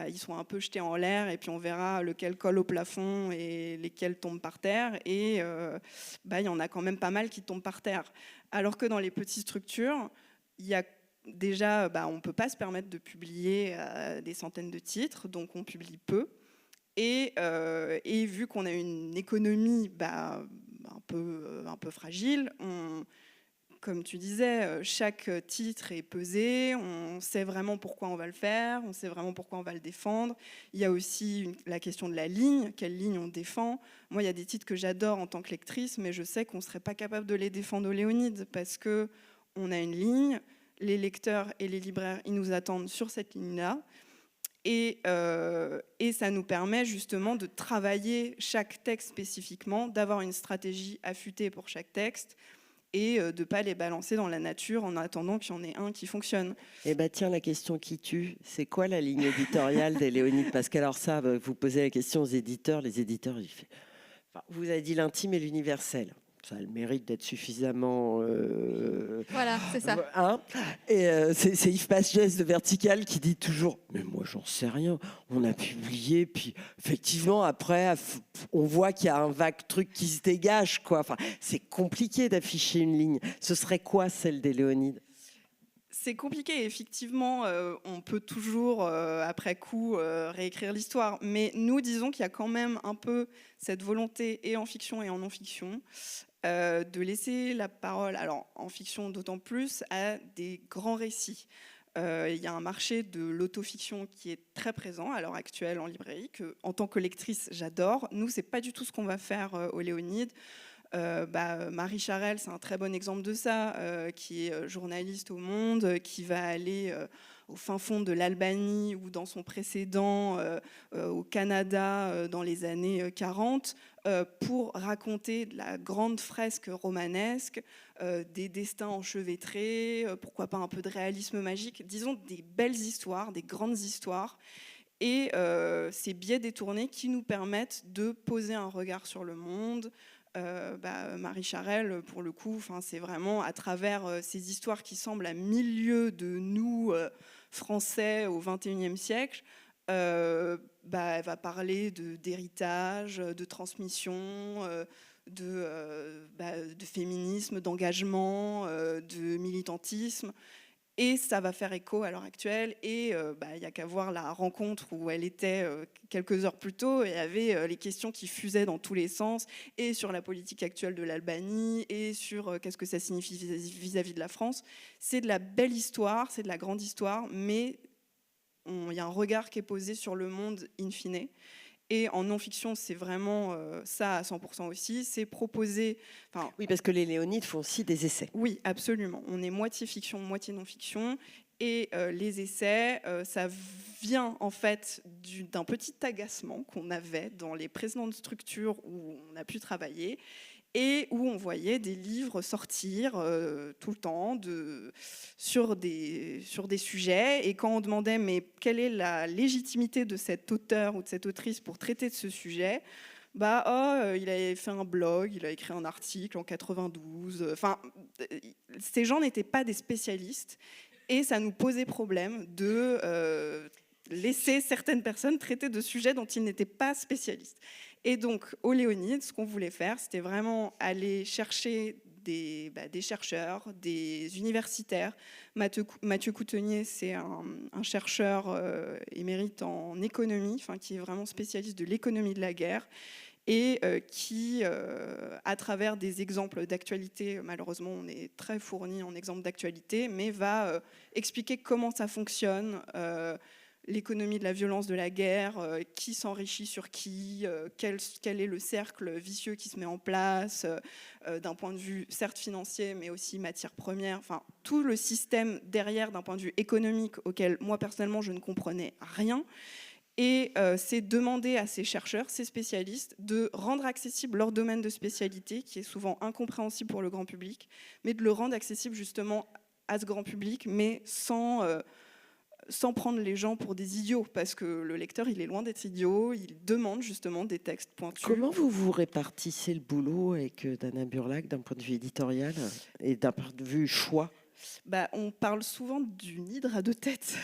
ils sont un peu jetés en l'air, et puis on verra lequel colle au plafond et lesquels tombent par terre. Et il y en a quand même pas mal qui tombent par terre. Alors que dans les petites structures, il y a déjà, on ne peut pas se permettre de publier des centaines de titres, donc on publie peu. Et vu qu'on a une économie un peu fragile, comme tu disais, chaque titre est pesé, on sait vraiment pourquoi on va le faire, on sait vraiment pourquoi on va le défendre. Il y a aussi la question de la ligne, quelle ligne on défend. Moi, il y a des titres que j'adore en tant que lectrice, mais je sais qu'on ne serait pas capable de les défendre au Léonide parce qu'on a une ligne, les lecteurs et les libraires, ils nous attendent sur cette ligne-là. Et ça nous permet justement de travailler chaque texte spécifiquement, d'avoir une stratégie affûtée pour chaque texte, et de ne pas les balancer dans la nature en attendant qu'il y en ait un qui fonctionne. Eh bien tiens, la question qui tue, c'est quoi la ligne éditoriale des Léonides? Parce qu'alors ça, vous posez la question aux éditeurs, les éditeurs, vous avez dit l'intime et l'universel. Ça a le mérite d'être suffisamment... Voilà, c'est ça. Hein, et c'est Yves Pagès de Vertical qui dit toujours « Mais moi, j'en sais rien. On a publié, puis effectivement, après, on voit qu'il y a un vague truc qui se dégage. Quoi. Enfin, c'est compliqué d'afficher une ligne. Ce serait quoi, celle des Léonides ? C'est compliqué, effectivement, on peut toujours, après coup, réécrire l'histoire. Mais nous, disons qu'il y a quand même un peu cette volonté, et en fiction et en non-fiction, de laisser la parole, alors en fiction d'autant plus, à des grands récits. Il y a un marché de l'autofiction qui est très présent à l'heure actuelle en librairie, que, en tant que lectrice, j'adore. Nous, c'est pas du tout ce qu'on va faire au Léonide. Marie Charelle, c'est un très bon exemple de ça, qui est journaliste au Monde, qui va aller au fin fond de l'Albanie ou dans son précédent au Canada dans les années 40 pour raconter de la grande fresque romanesque, des destins enchevêtrés, pourquoi pas un peu de réalisme magique, disons des belles histoires, des grandes histoires. Et ces biais détournés qui nous permettent de poser un regard sur le monde. Marie Charelle, pour le coup, c'est vraiment à travers ces histoires qui semblent à milieu de nous, Français, au XXIe siècle, elle va parler d'héritage, de transmission, de féminisme, d'engagement, de militantisme. Et ça va faire écho à l'heure actuelle. Et il n'y a qu'à voir la rencontre où elle était quelques heures plus tôt. Et il y avait les questions qui fusaient dans tous les sens, et sur la politique actuelle de l'Albanie, et sur qu'est-ce que ça signifie vis-à-vis de la France. C'est de la belle histoire, c'est de la grande histoire, mais il y a un regard qui est posé sur le monde in fine. Et en non-fiction, c'est vraiment ça à 100% aussi. C'est proposer... Oui, parce que les Léonides font aussi des essais. Oui, absolument. On est moitié fiction, moitié non-fiction. Et les essais, ça vient en fait d'un petit agacement qu'on avait dans les précédentes structures où on a pu travailler, et où on voyait des livres sortir tout le temps sur des sujets. Et quand on demandait mais quelle est la légitimité de cet auteur ou de cette autrice pour traiter de ce sujet, il avait fait un blog, il a écrit un article en 92. Ces gens n'étaient pas des spécialistes, et ça nous posait problème de laisser certaines personnes traiter de sujets dont ils n'étaient pas spécialistes. Et donc, au Léonide, ce qu'on voulait faire, c'était vraiment aller chercher des chercheurs, des universitaires. Mathieu Coutenier, c'est un chercheur émérite en économie, qui est vraiment spécialiste de l'économie de la guerre, et qui, à travers des exemples d'actualité, malheureusement on est très fourni en exemples d'actualité, mais va expliquer comment ça fonctionne, l'économie de la violence de la guerre, qui s'enrichit sur qui, quel est le cercle vicieux qui se met en place, d'un point de vue certes financier, mais aussi matières premières, tout le système derrière d'un point de vue économique auquel moi personnellement je ne comprenais rien. Et c'est demander à ces chercheurs, ces spécialistes, de rendre accessible leur domaine de spécialité, qui est souvent incompréhensible pour le grand public, mais de le rendre accessible justement à ce grand public, mais sans prendre les gens pour des idiots, parce que le lecteur, il est loin d'être idiot, il demande justement des textes pointus. Comment vous répartissez le boulot avec Dana Burlac d'un point de vue éditorial et d'un point de vue choix ? On parle souvent d'une hydre à deux têtes,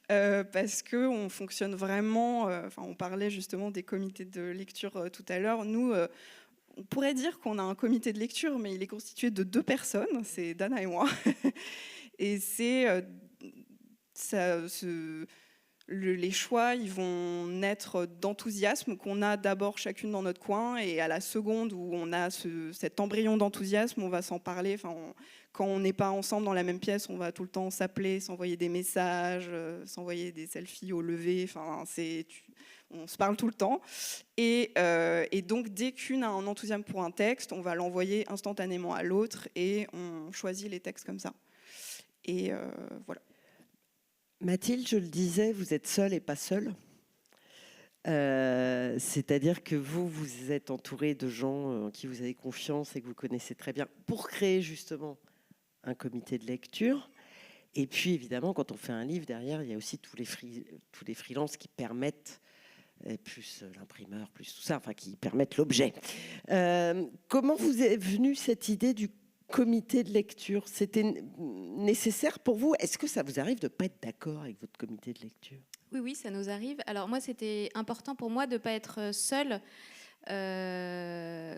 parce qu'on fonctionne vraiment... on parlait justement des comités de lecture tout à l'heure. Nous, on pourrait dire qu'on a un comité de lecture, mais il est constitué de 2 personnes, c'est Dana et moi. Et c'est... Les choix, ils vont naître d'enthousiasme qu'on a d'abord chacune dans notre coin, et à la seconde où on a cet embryon d'enthousiasme, on va s'en parler. Enfin, quand on n'est pas ensemble dans la même pièce, on va tout le temps s'appeler, s'envoyer des messages, s'envoyer des selfies au lever. Enfin, on se parle tout le temps. Et donc, dès qu'une a un enthousiasme pour un texte, on va l'envoyer instantanément à l'autre, et on choisit les textes comme ça. Et voilà. Mathilde, je le disais, vous êtes seule et pas seule. C'est-à-dire que vous êtes entouré de gens en qui vous avez confiance et que vous connaissez très bien pour créer justement un comité de lecture. Et puis évidemment, quand on fait un livre, derrière, il y a aussi tous les freelances qui permettent, plus l'imprimeur, plus tout ça, enfin qui permettent l'objet. Comment vous est venue cette idée du comité de lecture? C'était nécessaire pour vous? Est-ce que ça vous arrive de ne pas être d'accord avec votre comité de lecture? Oui, ça nous arrive. Alors moi, c'était important pour moi de ne pas être seule,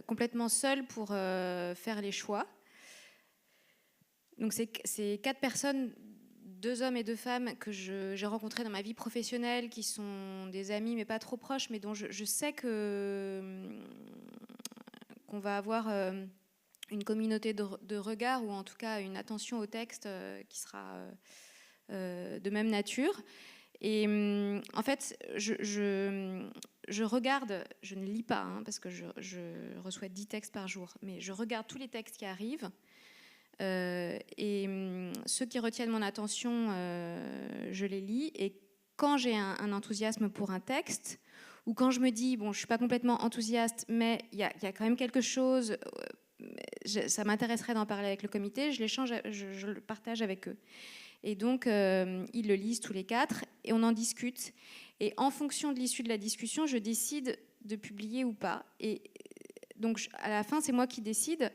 complètement seule pour faire les choix. Donc c'est 4 personnes, 2 hommes et 2 femmes que j'ai rencontrés dans ma vie professionnelle, qui sont des amis mais pas trop proches, mais dont je sais qu'on va avoir une communauté de regard, ou en tout cas une attention au texte qui sera de même nature. Et en fait, je regarde, je ne lis pas, parce que je reçois 10 textes par jour, mais je regarde tous les textes qui arrivent. Et ceux qui retiennent mon attention, je les lis. Et quand j'ai un enthousiasme pour un texte, ou quand je me dis, bon, je ne suis pas complètement enthousiaste, mais il y a quand même quelque chose, ça m'intéresserait d'en parler avec le comité, je le partage avec eux. Et donc, ils le lisent tous les 4 et on en discute. Et en fonction de l'issue de la discussion, je décide de publier ou pas. Et donc, à la fin, c'est moi qui décide,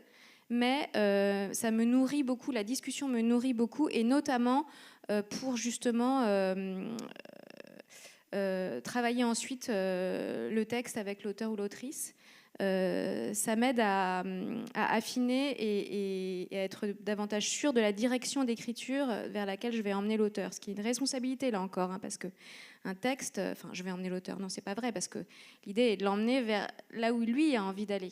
mais ça me nourrit beaucoup, la discussion me nourrit beaucoup, et notamment pour justement travailler ensuite le texte avec l'auteur ou l'autrice. Ça m'aide à affiner et à être davantage sûre de la direction d'écriture vers laquelle je vais emmener l'auteur. Ce qui est une responsabilité, là encore, parce que un texte, enfin, je vais emmener l'auteur, non, c'est pas vrai, parce que l'idée est de l'emmener vers là où lui a envie d'aller.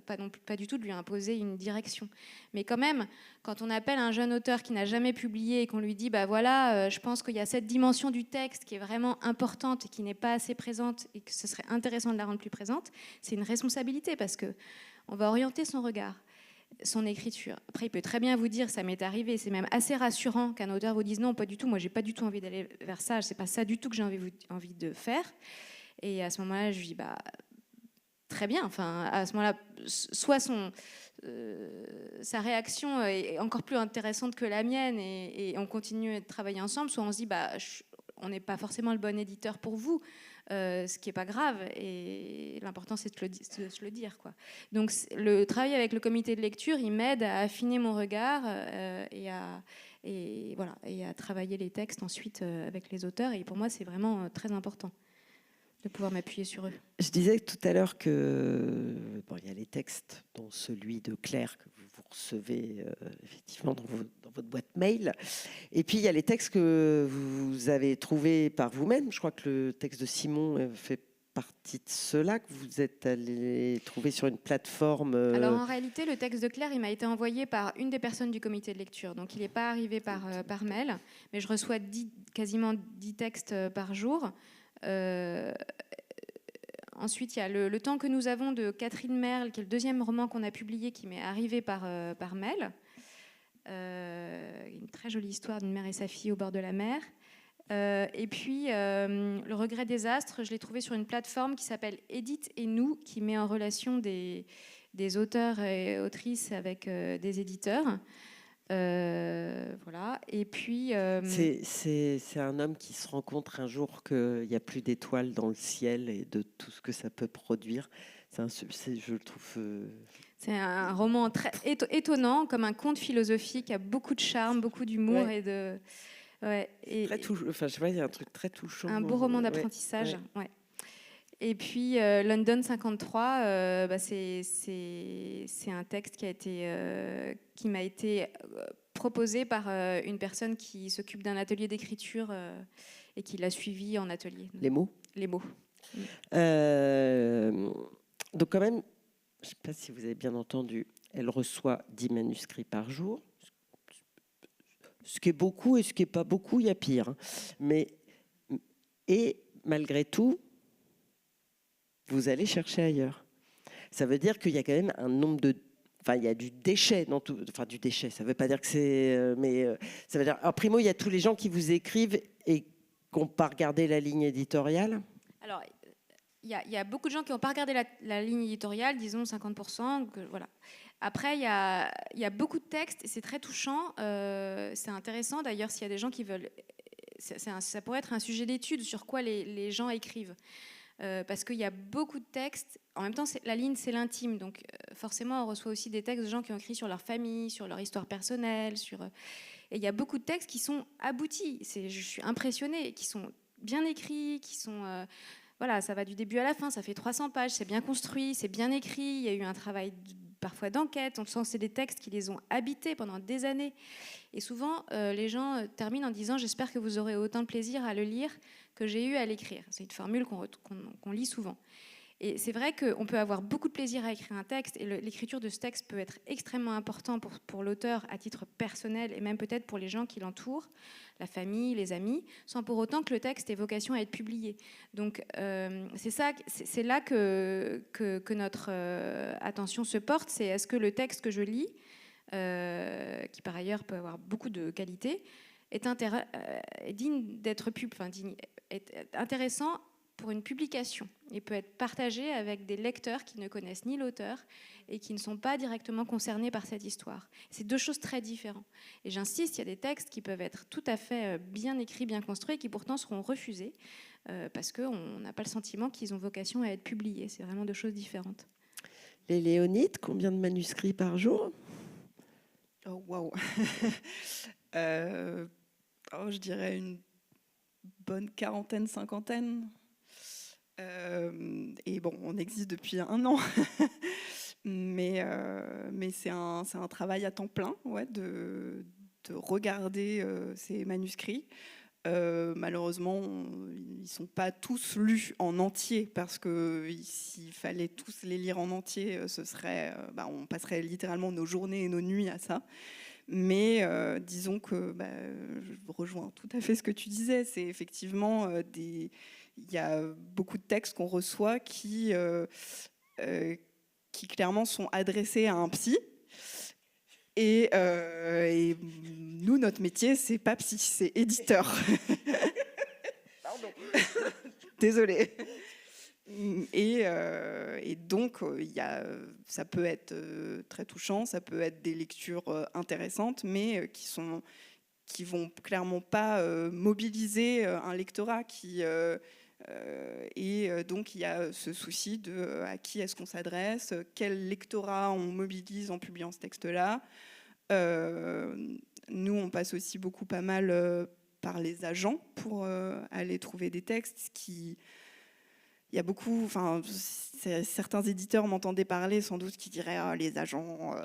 Pas du tout de lui imposer une direction. Mais quand même, quand on appelle un jeune auteur qui n'a jamais publié et qu'on lui dit, bah voilà, je pense qu'il y a cette dimension du texte qui est vraiment importante et qui n'est pas assez présente et que ce serait intéressant de la rendre plus présente, c'est une responsabilité, parce qu'on va orienter son regard, son écriture. Après, il peut très bien vous dire, ça m'est arrivé, c'est même assez rassurant qu'un auteur vous dise, non, pas du tout, moi j'ai pas du tout envie d'aller vers ça, c'est pas ça du tout que j'ai envie de faire. Et à ce moment-là, je lui dis, bah très bien, enfin, à ce moment-là, soit sa réaction est encore plus intéressante que la mienne et on continue de travailler ensemble, soit on se dit, bah, on n'est pas forcément le bon éditeur pour vous, ce qui n'est pas grave, et l'important c'est de se le dire, quoi. Donc le travail avec le comité de lecture, il m'aide à affiner mon regard et à travailler les textes ensuite avec les auteurs, et pour moi c'est vraiment très important de pouvoir m'appuyer sur eux. Je disais tout à l'heure que il y a les textes, dont celui de Claire que vous recevez effectivement dans votre boîte mail. Et puis il y a les textes que vous avez trouvés par vous-même. Je crois que le texte de Simon fait partie de ceux-là que vous êtes allé trouver sur une plateforme. Alors en réalité, le texte de Claire, il m'a été envoyé par une des personnes du comité de lecture. Donc il n'est pas arrivé par mail, mais je reçois quasiment 10 textes par jour. Ensuite, il y a le temps que nous avons de Catherine Merle, qui est le 2e roman qu'on a publié, qui m'est arrivé par mail. Une très jolie histoire d'une mère et sa fille au bord de la mer. Et puis, Le regret des astres, je l'ai trouvé sur une plateforme qui s'appelle Edith et nous, qui met en relation des auteurs et autrices avec des éditeurs. Voilà. Et puis c'est un homme qui se rend compte un jour qu'il n'y a plus d'étoiles dans le ciel et de tout ce que ça peut produire. Je le trouve c'est un roman très étonnant, comme un conte philosophique, a beaucoup de charme, beaucoup d'humour, ouais. et de très touchant. Enfin, je sais pas, il y a un truc très touchant. Un beau roman d'apprentissage. Ouais. Et puis London 53, c'est un texte qui m'a été proposé par une personne qui s'occupe d'un atelier d'écriture et qui l'a suivi en atelier. Les mots. Les mots. Donc quand même, je ne sais pas si vous avez bien entendu, elle reçoit 10 manuscrits par jour. Ce qui est beaucoup et ce qui n'est pas beaucoup, il y a pire. Et malgré tout, vous allez chercher ailleurs. Ça veut dire qu'il y a quand même un nombre de... Enfin, il y a du déchet dans tout. Enfin, du déchet, ça ne veut pas dire que c'est... mais ça veut dire... Alors, primo, il y a tous les gens qui vous écrivent et qui n'ont pas regardé la ligne éditoriale. Alors, il y a beaucoup de gens qui n'ont pas regardé la ligne éditoriale, disons 50%. Voilà. Après, il y a beaucoup de textes et c'est très touchant. C'est intéressant d'ailleurs s'il y a des gens qui veulent... Ça pourrait être un sujet d'étude sur quoi les gens écrivent. Parce qu'il y a beaucoup de textes. En même temps, la ligne, c'est l'intime. Donc, forcément, on reçoit aussi des textes de gens qui ont écrit sur leur famille, sur leur histoire personnelle. Et il y a beaucoup de textes qui sont aboutis. Je suis impressionnée, qui sont bien écrits, qui sont... voilà, ça va du début à la fin, ça fait 300 pages, c'est bien construit, c'est bien écrit. Il y a eu un travail parfois d'enquête. On sent que c'est des textes qui les ont habités pendant des années. Et souvent, les gens terminent en disant « J'espère que vous aurez autant de plaisir à le lire que j'ai eu à l'écrire ». C'est une formule qu'on lit souvent. Et c'est vrai qu'on peut avoir beaucoup de plaisir à écrire un texte, et l'écriture de ce texte peut être extrêmement important pour l'auteur à titre personnel, et même peut-être pour les gens qui l'entourent, la famille, les amis, sans pour autant que le texte ait vocation à être publié. Donc c'est là que notre attention se porte, c'est est-ce que le texte que je lis, qui par ailleurs peut avoir beaucoup de qualité, est digne d'être est intéressant pour une publication et peut être partagé avec des lecteurs qui ne connaissent ni l'auteur et qui ne sont pas directement concernés par cette histoire. C'est deux choses très différentes. Et j'insiste, il y a des textes qui peuvent être tout à fait bien écrits, bien construits, et qui pourtant seront refusés parce qu'on n'a pas le sentiment qu'ils ont vocation à être publiés. C'est vraiment deux choses différentes. Les Léonides, combien de manuscrits par jour ? Oh, waouh. Je dirais une bonne quarantaine, cinquantaine. Et bon, on existe depuis 1 an, mais c'est un travail à temps plein, ouais, de regarder ces manuscrits. Malheureusement, ils ne sont pas tous lus en entier, parce que s'il fallait tous les lire en entier, on passerait littéralement nos journées et nos nuits à ça. Mais disons que je rejoins tout à fait ce que tu disais. C'est effectivement il y a beaucoup de textes qu'on reçoit qui clairement sont adressés à un psy. Et nous, notre métier, c'est pas psy, c'est éditeur. Pardon. Désolée. Et donc, ça peut être très touchant, ça peut être des lectures intéressantes, mais qui vont clairement pas mobiliser un lectorat et donc il y a ce souci de à qui est-ce qu'on s'adresse, quel lectorat on mobilise en publiant ce texte-là. Nous, on passe aussi pas mal par les agents pour aller trouver des textes il y a beaucoup, certains éditeurs m'entendaient parler sans doute qui diraient les agents.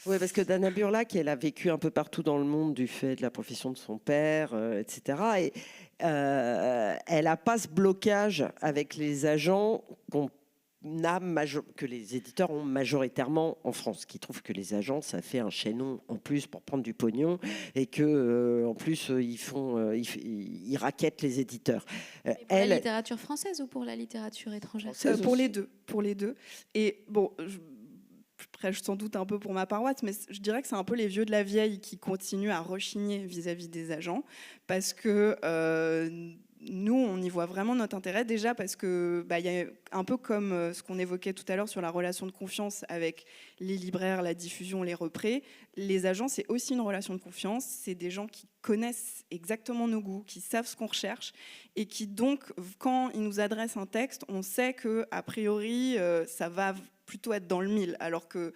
Oui, parce que Dana Burlak, elle a vécu un peu partout dans le monde du fait de la profession de son père, etc. Et elle n'a pas ce blocage avec les agents que les éditeurs ont majoritairement en France, qui trouvent que les agents, ça fait un chaînon en plus pour prendre du pognon et que en plus ils raquettent les éditeurs. Pour la littérature française ou pour la littérature étrangère ? Pour les deux. Et bon, je prêche sans doute un peu pour ma paroisse, mais je dirais que c'est un peu les vieux de la vieille qui continuent à rechigner vis-à-vis des agents, parce que nous, on y voit vraiment notre intérêt, déjà parce que y a un peu comme ce qu'on évoquait tout à l'heure sur la relation de confiance avec les libraires, la diffusion, les représ. Les agents, c'est aussi une relation de confiance. C'est des gens qui connaissent exactement nos goûts, qui savent ce qu'on recherche et qui donc, quand ils nous adressent un texte, on sait qu'a priori, ça va plutôt être dans le mille, alors que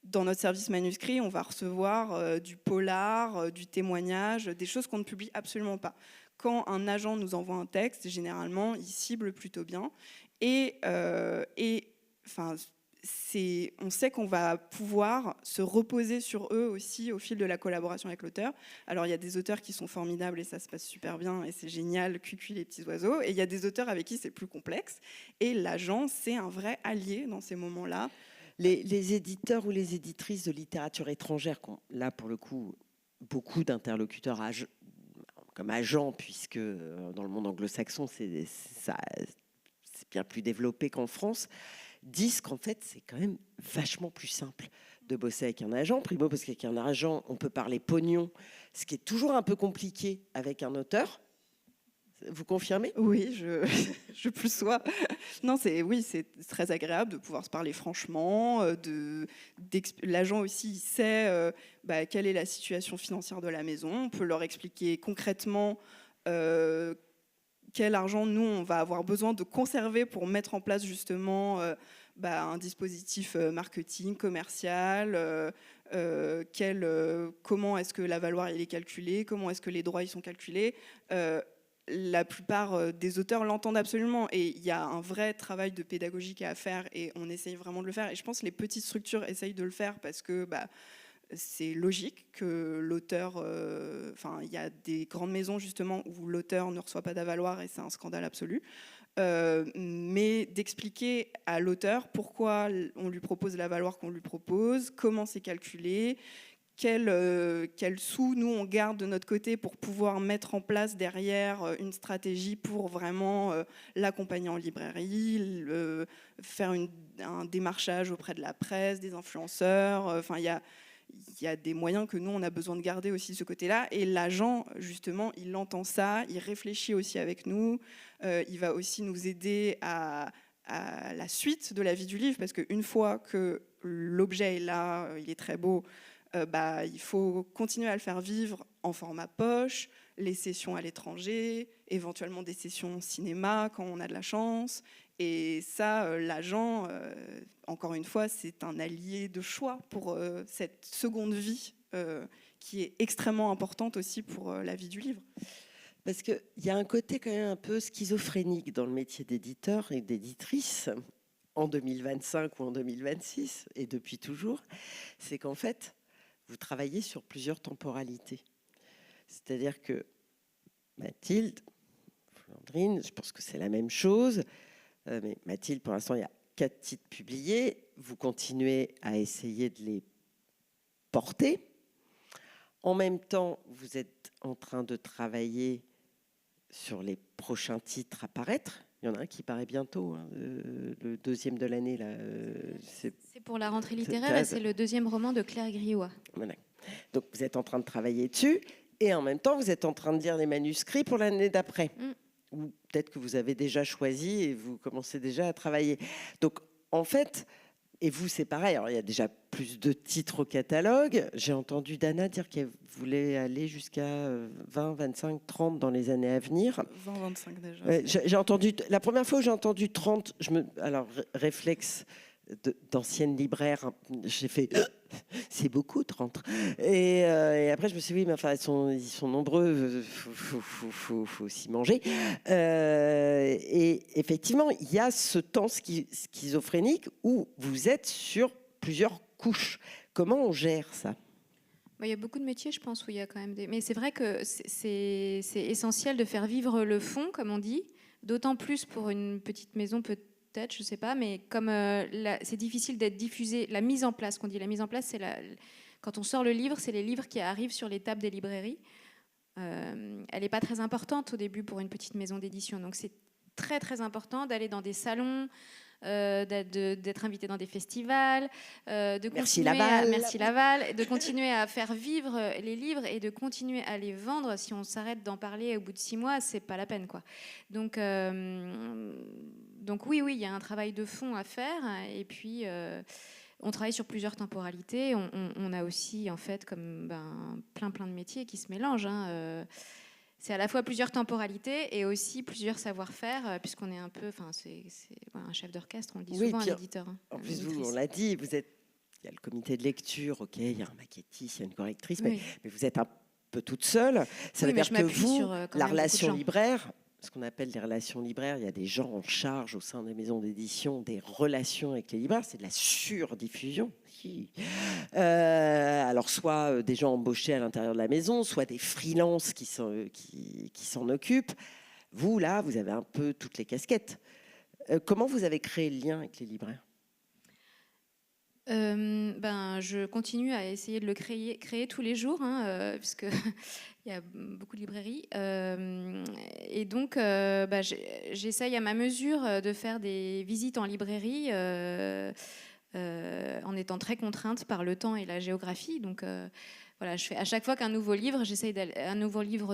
dans notre service manuscrit, on va recevoir du polar, du témoignage, des choses qu'on ne publie absolument pas. Quand un agent nous envoie un texte, généralement, il cible plutôt bien. Et on sait qu'on va pouvoir se reposer sur eux aussi au fil de la collaboration avec l'auteur. Alors il y a des auteurs qui sont formidables et ça se passe super bien et c'est génial, cuicui les petits oiseaux. Et il y a des auteurs avec qui c'est plus complexe. Et l'agent, c'est un vrai allié dans ces moments-là. Les éditeurs ou les éditrices de littérature étrangère, qui ont là pour le coup beaucoup d'interlocuteurs comme agents, puisque dans le monde anglo-saxon c'est bien plus développé qu'en France, disent qu'en fait c'est quand même vachement plus simple de bosser avec un agent. Primo parce qu'avec un agent on peut parler pognon, ce qui est toujours un peu compliqué avec un auteur. Vous confirmez ? Oui, je plus sois. Non, c'est très agréable de pouvoir se parler franchement. L'agent aussi il sait quelle est la situation financière de la maison. On peut leur expliquer concrètement quel argent nous on va avoir besoin de conserver pour mettre en place justement un dispositif marketing, commercial. Comment est-ce que la valeur il est calculée, comment est-ce que les droits ils sont calculés. La plupart des auteurs l'entendent absolument et il y a un vrai travail de pédagogie à faire et on essaye vraiment de le faire et je pense que les petites structures essayent de le faire parce que c'est logique que l'auteur, il y a des grandes maisons justement où l'auteur ne reçoit pas d'avaloir et c'est un scandale absolu, mais d'expliquer à l'auteur pourquoi on lui propose l'avaloir qu'on lui propose, comment c'est calculé, quels sous nous on garde de notre côté pour pouvoir mettre en place derrière une stratégie pour vraiment l'accompagner en librairie, faire un démarchage auprès de la presse, des influenceurs. Il y a des moyens que nous on a besoin de garder aussi de ce côté-là. Et l'agent justement, il entend ça, il réfléchit aussi avec nous, il va aussi nous aider à la suite de la vie du livre parce qu'une fois que l'objet est là, il est très beau. Il faut continuer à le faire vivre en format poche, les sessions à l'étranger, éventuellement des sessions cinéma quand on a de la chance. Et ça, l'agent, encore une fois, c'est un allié de choix pour cette seconde vie qui est extrêmement importante aussi pour la vie du livre. Parce qu'il y a un côté quand même un peu schizophrénique dans le métier d'éditeur et d'éditrice en 2025 ou en 2026, et depuis toujours, c'est qu'en fait, vous travaillez sur plusieurs temporalités. C'est-à-dire que Mathilde, Flandrine, je pense que c'est la même chose, mais Mathilde, pour l'instant, il y a 4 titres publiés. Vous continuez à essayer de les porter. En même temps, vous êtes en train de travailler sur les prochains titres à paraître. Il y en a un qui paraît bientôt, hein, le deuxième de l'année. Là, c'est pour la rentrée littéraire et c'est le deuxième roman de Claire Grillois. Voilà. Donc vous êtes en train de travailler dessus et en même temps vous êtes en train de lire les manuscrits pour l'année d'après. Ou peut-être que vous avez déjà choisi et vous commencez déjà à travailler. Donc en fait, et vous c'est pareil, alors il y a déjà plus de titres au catalogue. J'ai entendu Dana dire qu'elle voulait aller jusqu'à 20, 25, 30 dans les années à venir. 20, 25 déjà. J'ai entendu, la première fois où j'ai entendu 30, alors réflexe d'ancienne libraire, j'ai fait c'est beaucoup 30 et après je me suis dit oui mais enfin ils sont nombreux, faut s'y manger, et effectivement il y a ce temps schizophrénique où vous êtes sur plusieurs couches. Comment on gère ça? Il y a beaucoup de métiers, je pense, où il y a quand même des... Mais c'est vrai que c'est essentiel de faire vivre le fond, comme on dit, d'autant plus pour une petite maison peut-être, je ne sais pas, mais comme c'est difficile d'être diffusé, la mise en place, c'est quand on sort le livre, c'est les livres qui arrivent sur les tables des librairies. Elle n'est pas très importante au début pour une petite maison d'édition, donc c'est très très important d'aller dans des salons, d'être invité dans des festivals, Merci Laval, de continuer à faire vivre les livres et de continuer à les vendre. Si on s'arrête d'en parler au bout de 6 mois, c'est pas la peine, quoi. Donc oui, il y a un travail de fond à faire. Et puis, on travaille sur plusieurs temporalités. On a aussi, en fait, comme plein de métiers qui se mélangent. C'est à la fois plusieurs temporalités et aussi plusieurs savoir-faire, puisqu'on est un peu, c'est un chef d'orchestre, on le dit souvent, un éditeur. En plus, vous, on l'a dit, il y a le comité de lecture, ok, il y a un maquettiste, il y a une correctrice, mais vous êtes un peu toute seule. Ça veut dire que vous, la relation libraire, ce qu'on appelle les relations libraires. Il y a des gens en charge au sein des maisons d'édition des relations avec les libraires. C'est de la surdiffusion. Alors, soit des gens embauchés à l'intérieur de la maison, soit des freelances qui s'en occupent. Vous, là, vous avez un peu toutes les casquettes. Comment vous avez créé le lien avec les libraires ? Je continue à essayer de le créer tous les jours, puisque il y a beaucoup de librairies. Et donc, j'essaye à ma mesure de faire des visites en librairie en étant très contrainte par le temps et la géographie. Donc, voilà, je fais, à chaque fois qu'un nouveau livre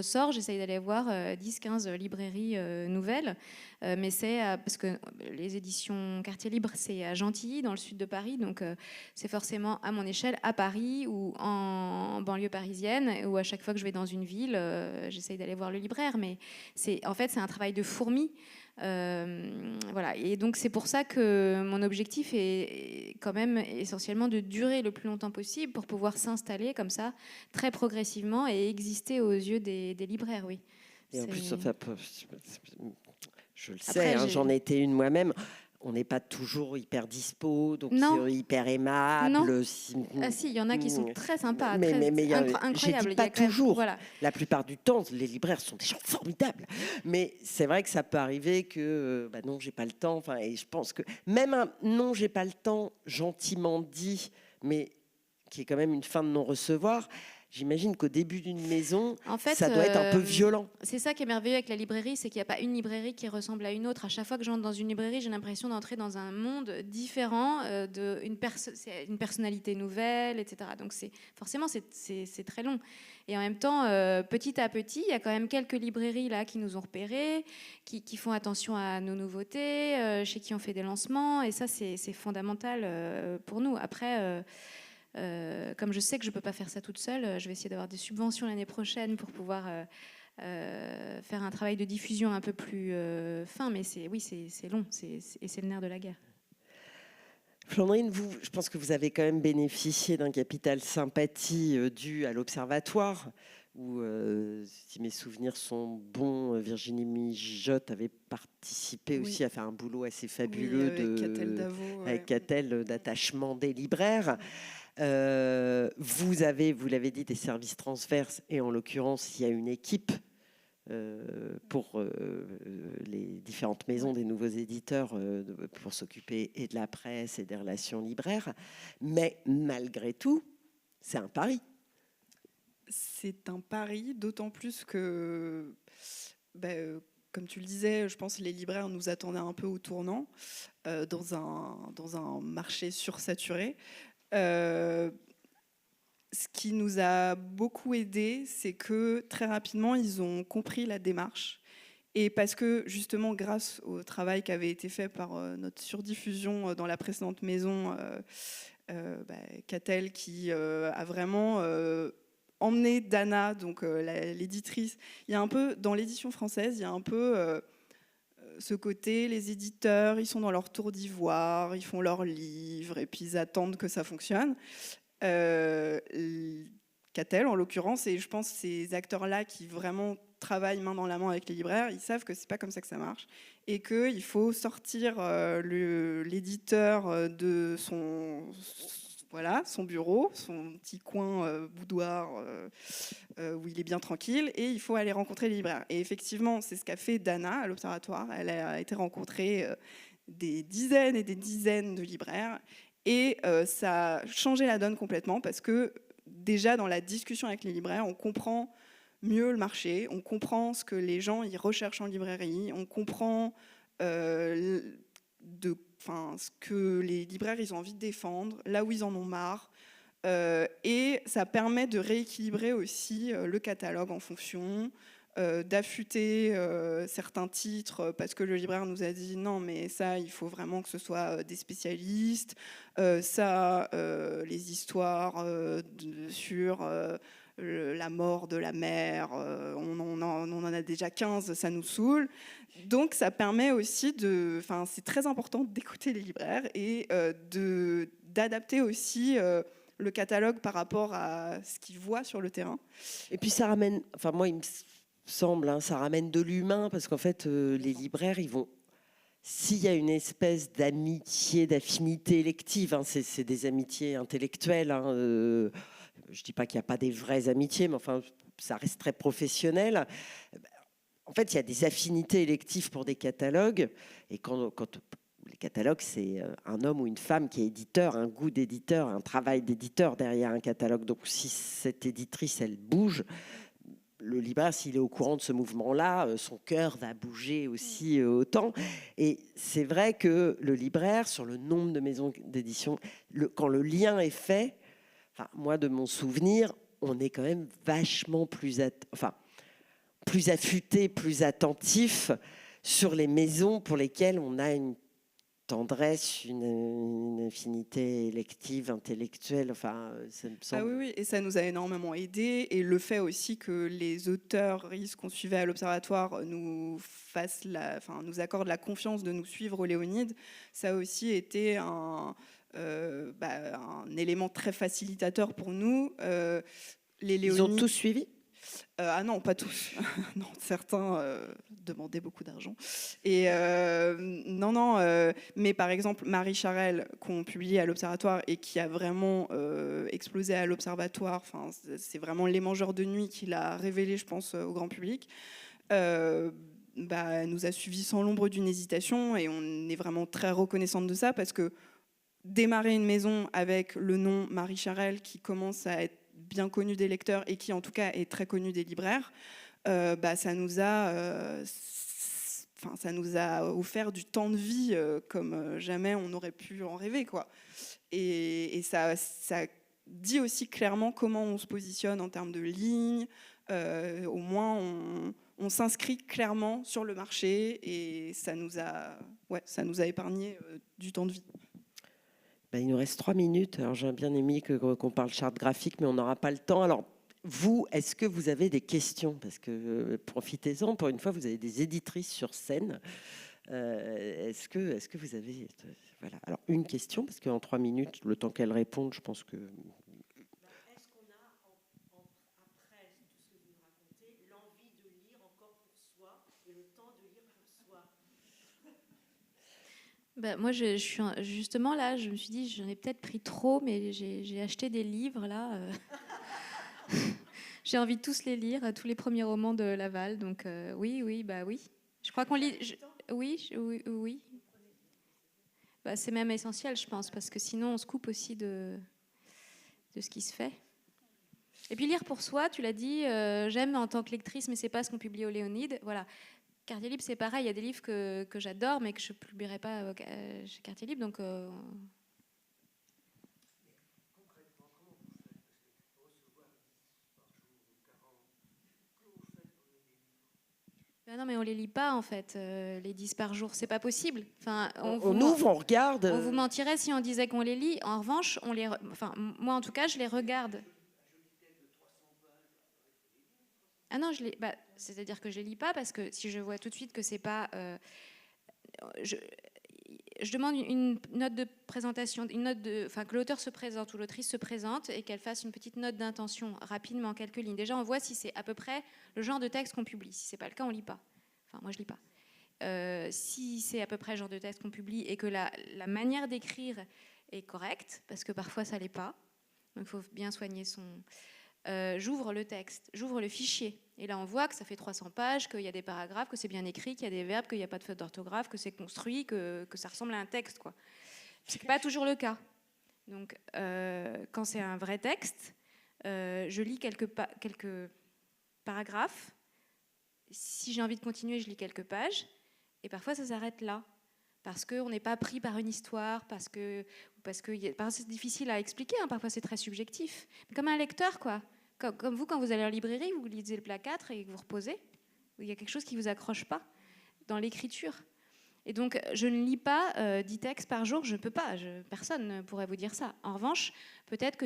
sort, j'essaye d'aller voir 10-15 librairies nouvelles. Mais c'est parce que les éditions Quartier Libre, c'est à Gentilly, dans le sud de Paris. Donc, c'est forcément à mon échelle, à Paris ou en banlieue parisienne, où à chaque fois que je vais dans une ville, j'essaye d'aller voir le libraire. Mais en fait, c'est un travail de fourmi. Voilà. Et donc c'est pour ça que mon objectif est quand même essentiellement de durer le plus longtemps possible pour pouvoir s'installer comme ça très progressivement et exister aux yeux des libraires, oui. Et en plus, je le Après, sais, j'en ai été une moi-même. On n'est pas toujours hyper dispo, donc hyper aimable. Non. Ah si, il y en a qui sont très sympas, incroyables. Je dis pas toujours. Voilà. La plupart du temps, les libraires sont des gens formidables. Mais c'est vrai que ça peut arriver que non, j'ai pas le temps. Enfin, et je pense que même un non, j'ai pas le temps, gentiment dit, mais qui est quand même une fin de non-recevoir. J'imagine qu'au début d'une maison, en fait, ça doit être un peu violent. C'est ça qui est merveilleux avec la librairie, c'est qu'il n'y a pas une librairie qui ressemble à une autre. À chaque fois que j'entre dans une librairie, j'ai l'impression d'entrer dans un monde différent, c'est une personnalité nouvelle, etc. Donc forcément, c'est très long. Et en même temps, petit à petit, il y a quand même quelques librairies là qui nous ont repérés, qui font attention à nos nouveautés, chez qui on fait des lancements. Et ça, c'est fondamental pour nous. Après... comme je sais que je ne peux pas faire ça toute seule, je vais essayer d'avoir des subventions l'année prochaine pour pouvoir faire un travail de diffusion un peu plus fin. Mais c'est long, et c'est le nerf de la guerre. Flandrine, je pense que vous avez quand même bénéficié d'un capital sympathie dû à l'Observatoire, où, si mes souvenirs sont bons, Virginie Mijotte avait participé aussi à faire un boulot assez fabuleux avec Catel d'attachement des libraires. Vous l'avez dit, des services transverses, et en l'occurrence, il y a une équipe pour les différentes maisons des nouveaux éditeurs pour s'occuper et de la presse et des relations libraires. Mais malgré tout, c'est un pari. C'est un pari, d'autant plus que, comme tu le disais, je pense que les libraires nous attendaient un peu au tournant dans un marché sursaturé. Ce qui nous a beaucoup aidé, c'est que très rapidement, ils ont compris la démarche. Et parce que justement, grâce au travail qui avait été fait par notre surdiffusion dans la précédente maison, Catel, qui a vraiment emmené Dana, donc l'éditrice. Il y a un peu, dans l'édition française, il y a un peu ce côté, les éditeurs, ils sont dans leur tour d'ivoire, ils font leurs livres et puis ils attendent que ça fonctionne. Catel, en l'occurrence, et je pense ces acteurs-là qui vraiment travaillent main dans la main avec les libraires, ils savent que c'est pas comme ça que ça marche et qu'il faut sortir l'éditeur de son bureau, son petit coin boudoir où il est bien tranquille, et il faut aller rencontrer les libraires. Et effectivement, c'est ce qu'a fait Dana à l'Observatoire. Elle a été rencontrer des dizaines et des dizaines de libraires, et ça a changé la donne complètement, parce que déjà dans la discussion avec les libraires, on comprend mieux le marché, on comprend ce que les gens y recherchent en librairie, on comprend ce que les libraires ils ont envie de défendre, là où ils en ont marre, et ça permet de rééquilibrer aussi le catalogue en fonction, d'affûter certains titres, parce que le libraire nous a dit non, mais ça il faut vraiment que ce soit des spécialistes, les histoires sur la mort de la mère, on en a déjà 15, ça nous saoule. Donc ça permet aussi c'est très important d'écouter les libraires et d'adapter aussi le catalogue par rapport à ce qu'ils voient sur le terrain. Et puis ça ramène, semble, hein, ça ramène de l'humain, parce qu'en fait, les libraires, ils vont... S'il y a une espèce d'amitié, d'affinité élective, hein, c'est des amitiés intellectuelles, hein, je ne dis pas qu'il n'y a pas des vraies amitiés, mais enfin, ça reste très professionnel. En fait, il y a des affinités électives pour des catalogues, et quand les catalogues, c'est un homme ou une femme qui est éditeur, un goût d'éditeur, un travail d'éditeur derrière un catalogue. Donc, si cette éditrice, elle bouge, le libraire, s'il est au courant de ce mouvement-là, son cœur va bouger aussi autant. Et c'est vrai que le libraire, sur le nombre de maisons d'édition, quand le lien est fait, enfin, moi, de mon souvenir, on est quand même vachement plus affûté, plus attentif sur les maisons pour lesquelles on a une tendresse, une affinité élective, intellectuelle. Enfin, ça me semble... Ah oui, oui, et ça nous a énormément aidé. Et le fait aussi que les auteurs qu'on suivait à l'Observatoire nous accordent la confiance de nous suivre au Léonide, ça a aussi été un élément très facilitateur pour nous. Ils ont tous suivi ? Ah non, pas tous. Non, certains demandaient beaucoup d'argent. Et mais par exemple, Marie Charelle, qu'on publie à l'Observatoire et qui a vraiment explosé à l'Observatoire, c'est vraiment Les Mangeurs de Nuit qui l'a révélé, je pense, au grand public. Elle nous a suivis sans l'ombre d'une hésitation et on est vraiment très reconnaissante de ça parce que démarrer une maison avec le nom Marie Charelle qui commence à être bien connu des lecteurs et qui en tout cas est très connu des libraires, ça nous a offert du temps de vie comme jamais on aurait pu en rêver, quoi. Et ça dit aussi clairement comment on se positionne en termes de ligne. Au moins on s'inscrit clairement sur le marché et ça nous a épargné du temps de vie. Il nous reste 3 minutes. Alors, j'ai bien aimé qu'on parle charte graphique, mais on n'aura pas le temps. Alors, vous, est-ce que vous avez des questions ? Parce que profitez-en, pour une fois, vous avez des éditrices sur scène. Est-ce que vous avez... Voilà. Alors, une question, parce qu'en 3 minutes, le temps qu'elle réponde, je pense que... Est-ce qu'on a, après tout ce que vous nous racontez, l'envie de lire encore pour soi et le temps de lire pour soi ? Moi, je suis justement là, je me suis dit, j'en ai peut-être pris trop, mais j'ai acheté des livres là. J'ai envie de tous les lire, tous les premiers romans de Laval. Donc oui. Je crois qu'on lit. Oui. C'est même essentiel, je pense, parce que sinon on se coupe aussi de ce qui se fait. Et puis lire pour soi, tu l'as dit, j'aime en tant que lectrice, mais c'est pas ce qu'on publie au Léonide. Voilà. Quartier Libre, c'est pareil, il y a des livres que j'adore, mais que je ne publierai pas chez Quartier Libre. Donc, Concrètement, comment vous faites ? Parce que recevoir 10 par jour ou 40, comment vous faites pour les livres ? Non, mais on ne les lit pas, en fait, les 10 par jour. C'est pas possible. Enfin, on ouvre, on regarde. On vous mentirait si on disait qu'on les lit. En revanche, moi, en tout cas, je les regarde. Ah non, c'est-à-dire que je les lis pas parce que si je vois tout de suite que c'est pas, je demande une note de présentation, que l'auteur se présente ou l'autrice se présente et qu'elle fasse une petite note d'intention rapidement, quelques lignes. Déjà, on voit si c'est à peu près le genre de texte qu'on publie. Si c'est pas le cas, on lit pas. Enfin, moi, je lis pas. Si c'est à peu près le genre de texte qu'on publie et que la manière d'écrire est correcte, parce que parfois ça l'est pas, donc il faut bien soigner son... j'ouvre le texte, j'ouvre le fichier. Et là, on voit que ça fait 300 pages, qu'il y a des paragraphes, que c'est bien écrit, qu'il y a des verbes, qu'il n'y a pas de faute d'orthographe, que c'est construit, que ça ressemble à un texte, quoi. C'est pas toujours le cas. Donc, quand c'est un vrai texte, je lis quelques paragraphes. Si j'ai envie de continuer, je lis quelques pages. Et parfois, ça s'arrête là. Parce qu'on n'est pas pris par une histoire, parce que c'est difficile à expliquer, hein, parfois c'est très subjectif. Mais comme un lecteur, quoi. Comme vous, quand vous allez en librairie, vous lisez le plat 4 et vous reposez. Il y a quelque chose qui ne vous accroche pas dans l'écriture. Et donc, je ne lis pas 10 textes par jour, je ne peux pas, personne ne pourrait vous dire ça. En revanche, peut-être que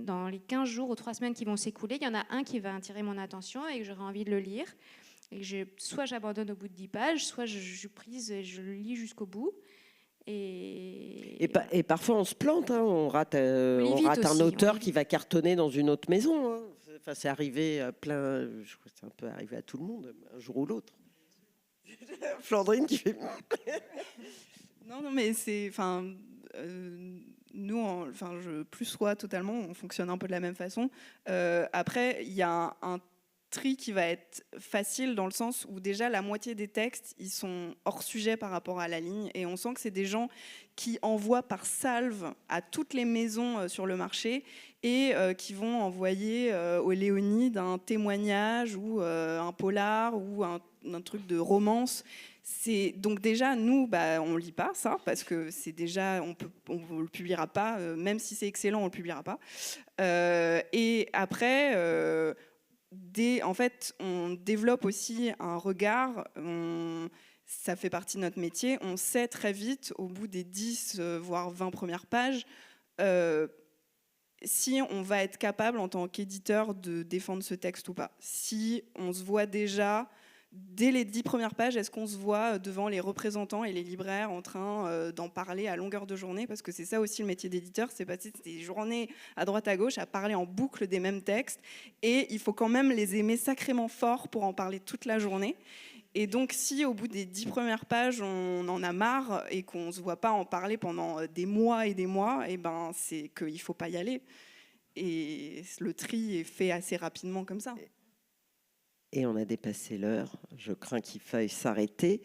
dans les 15 jours ou 3 semaines qui vont s'écouler, il y en a un qui va attirer mon attention et que j'aurai envie de le lire. Et soit j'abandonne au bout de 10 pages, soit je suis prise et je le lis jusqu'au bout. Et parfois on se plante, hein, on rate un aussi, auteur qui va cartonner dans une autre maison. Hein. Enfin, c'est arrivé je crois que c'est un peu arrivé à tout le monde, un jour ou l'autre. Flandrine qui fait... Non, mais c'est... nous, plus soi totalement, on fonctionne un peu de la même façon. Après, il y a un tri qui va être facile dans le sens où déjà la moitié des textes, ils sont hors sujet par rapport à la ligne, et on sent que c'est des gens qui envoient par salve à toutes les maisons sur le marché et qui vont envoyer aux Léonides un témoignage ou un polar ou un truc de romance. Donc déjà, nous, on lit pas ça, parce que c'est déjà, on le publiera pas, même si c'est excellent, on le publiera pas. Et après, en fait, on développe aussi un regard, ça fait partie de notre métier, on sait très vite, au bout des 10, voire 20 premières pages, si on va être capable, en tant qu'éditeur, de défendre ce texte ou pas. Si on se voit déjà... Dès les 10 premières pages, est-ce qu'on se voit devant les représentants et les libraires en train d'en parler à longueur de journée? Parce que c'est ça aussi le métier d'éditeur, c'est passer des journées à droite à gauche à parler en boucle des mêmes textes. Et il faut quand même les aimer sacrément fort pour en parler toute la journée. Et donc, si au bout des 10 premières pages, on en a marre et qu'on ne se voit pas en parler pendant des mois et des mois, et c'est qu'il ne faut pas y aller. Et le tri est fait assez rapidement comme ça. Et on a dépassé l'heure. Je crains qu'il faille s'arrêter.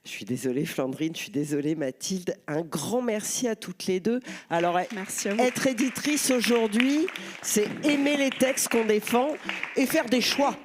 Je suis désolée, Flandrine. Je suis désolée, Mathilde. Un grand merci à toutes les deux. Alors, merci à vous. Être éditrice aujourd'hui, c'est aimer les textes qu'on défend et faire des choix.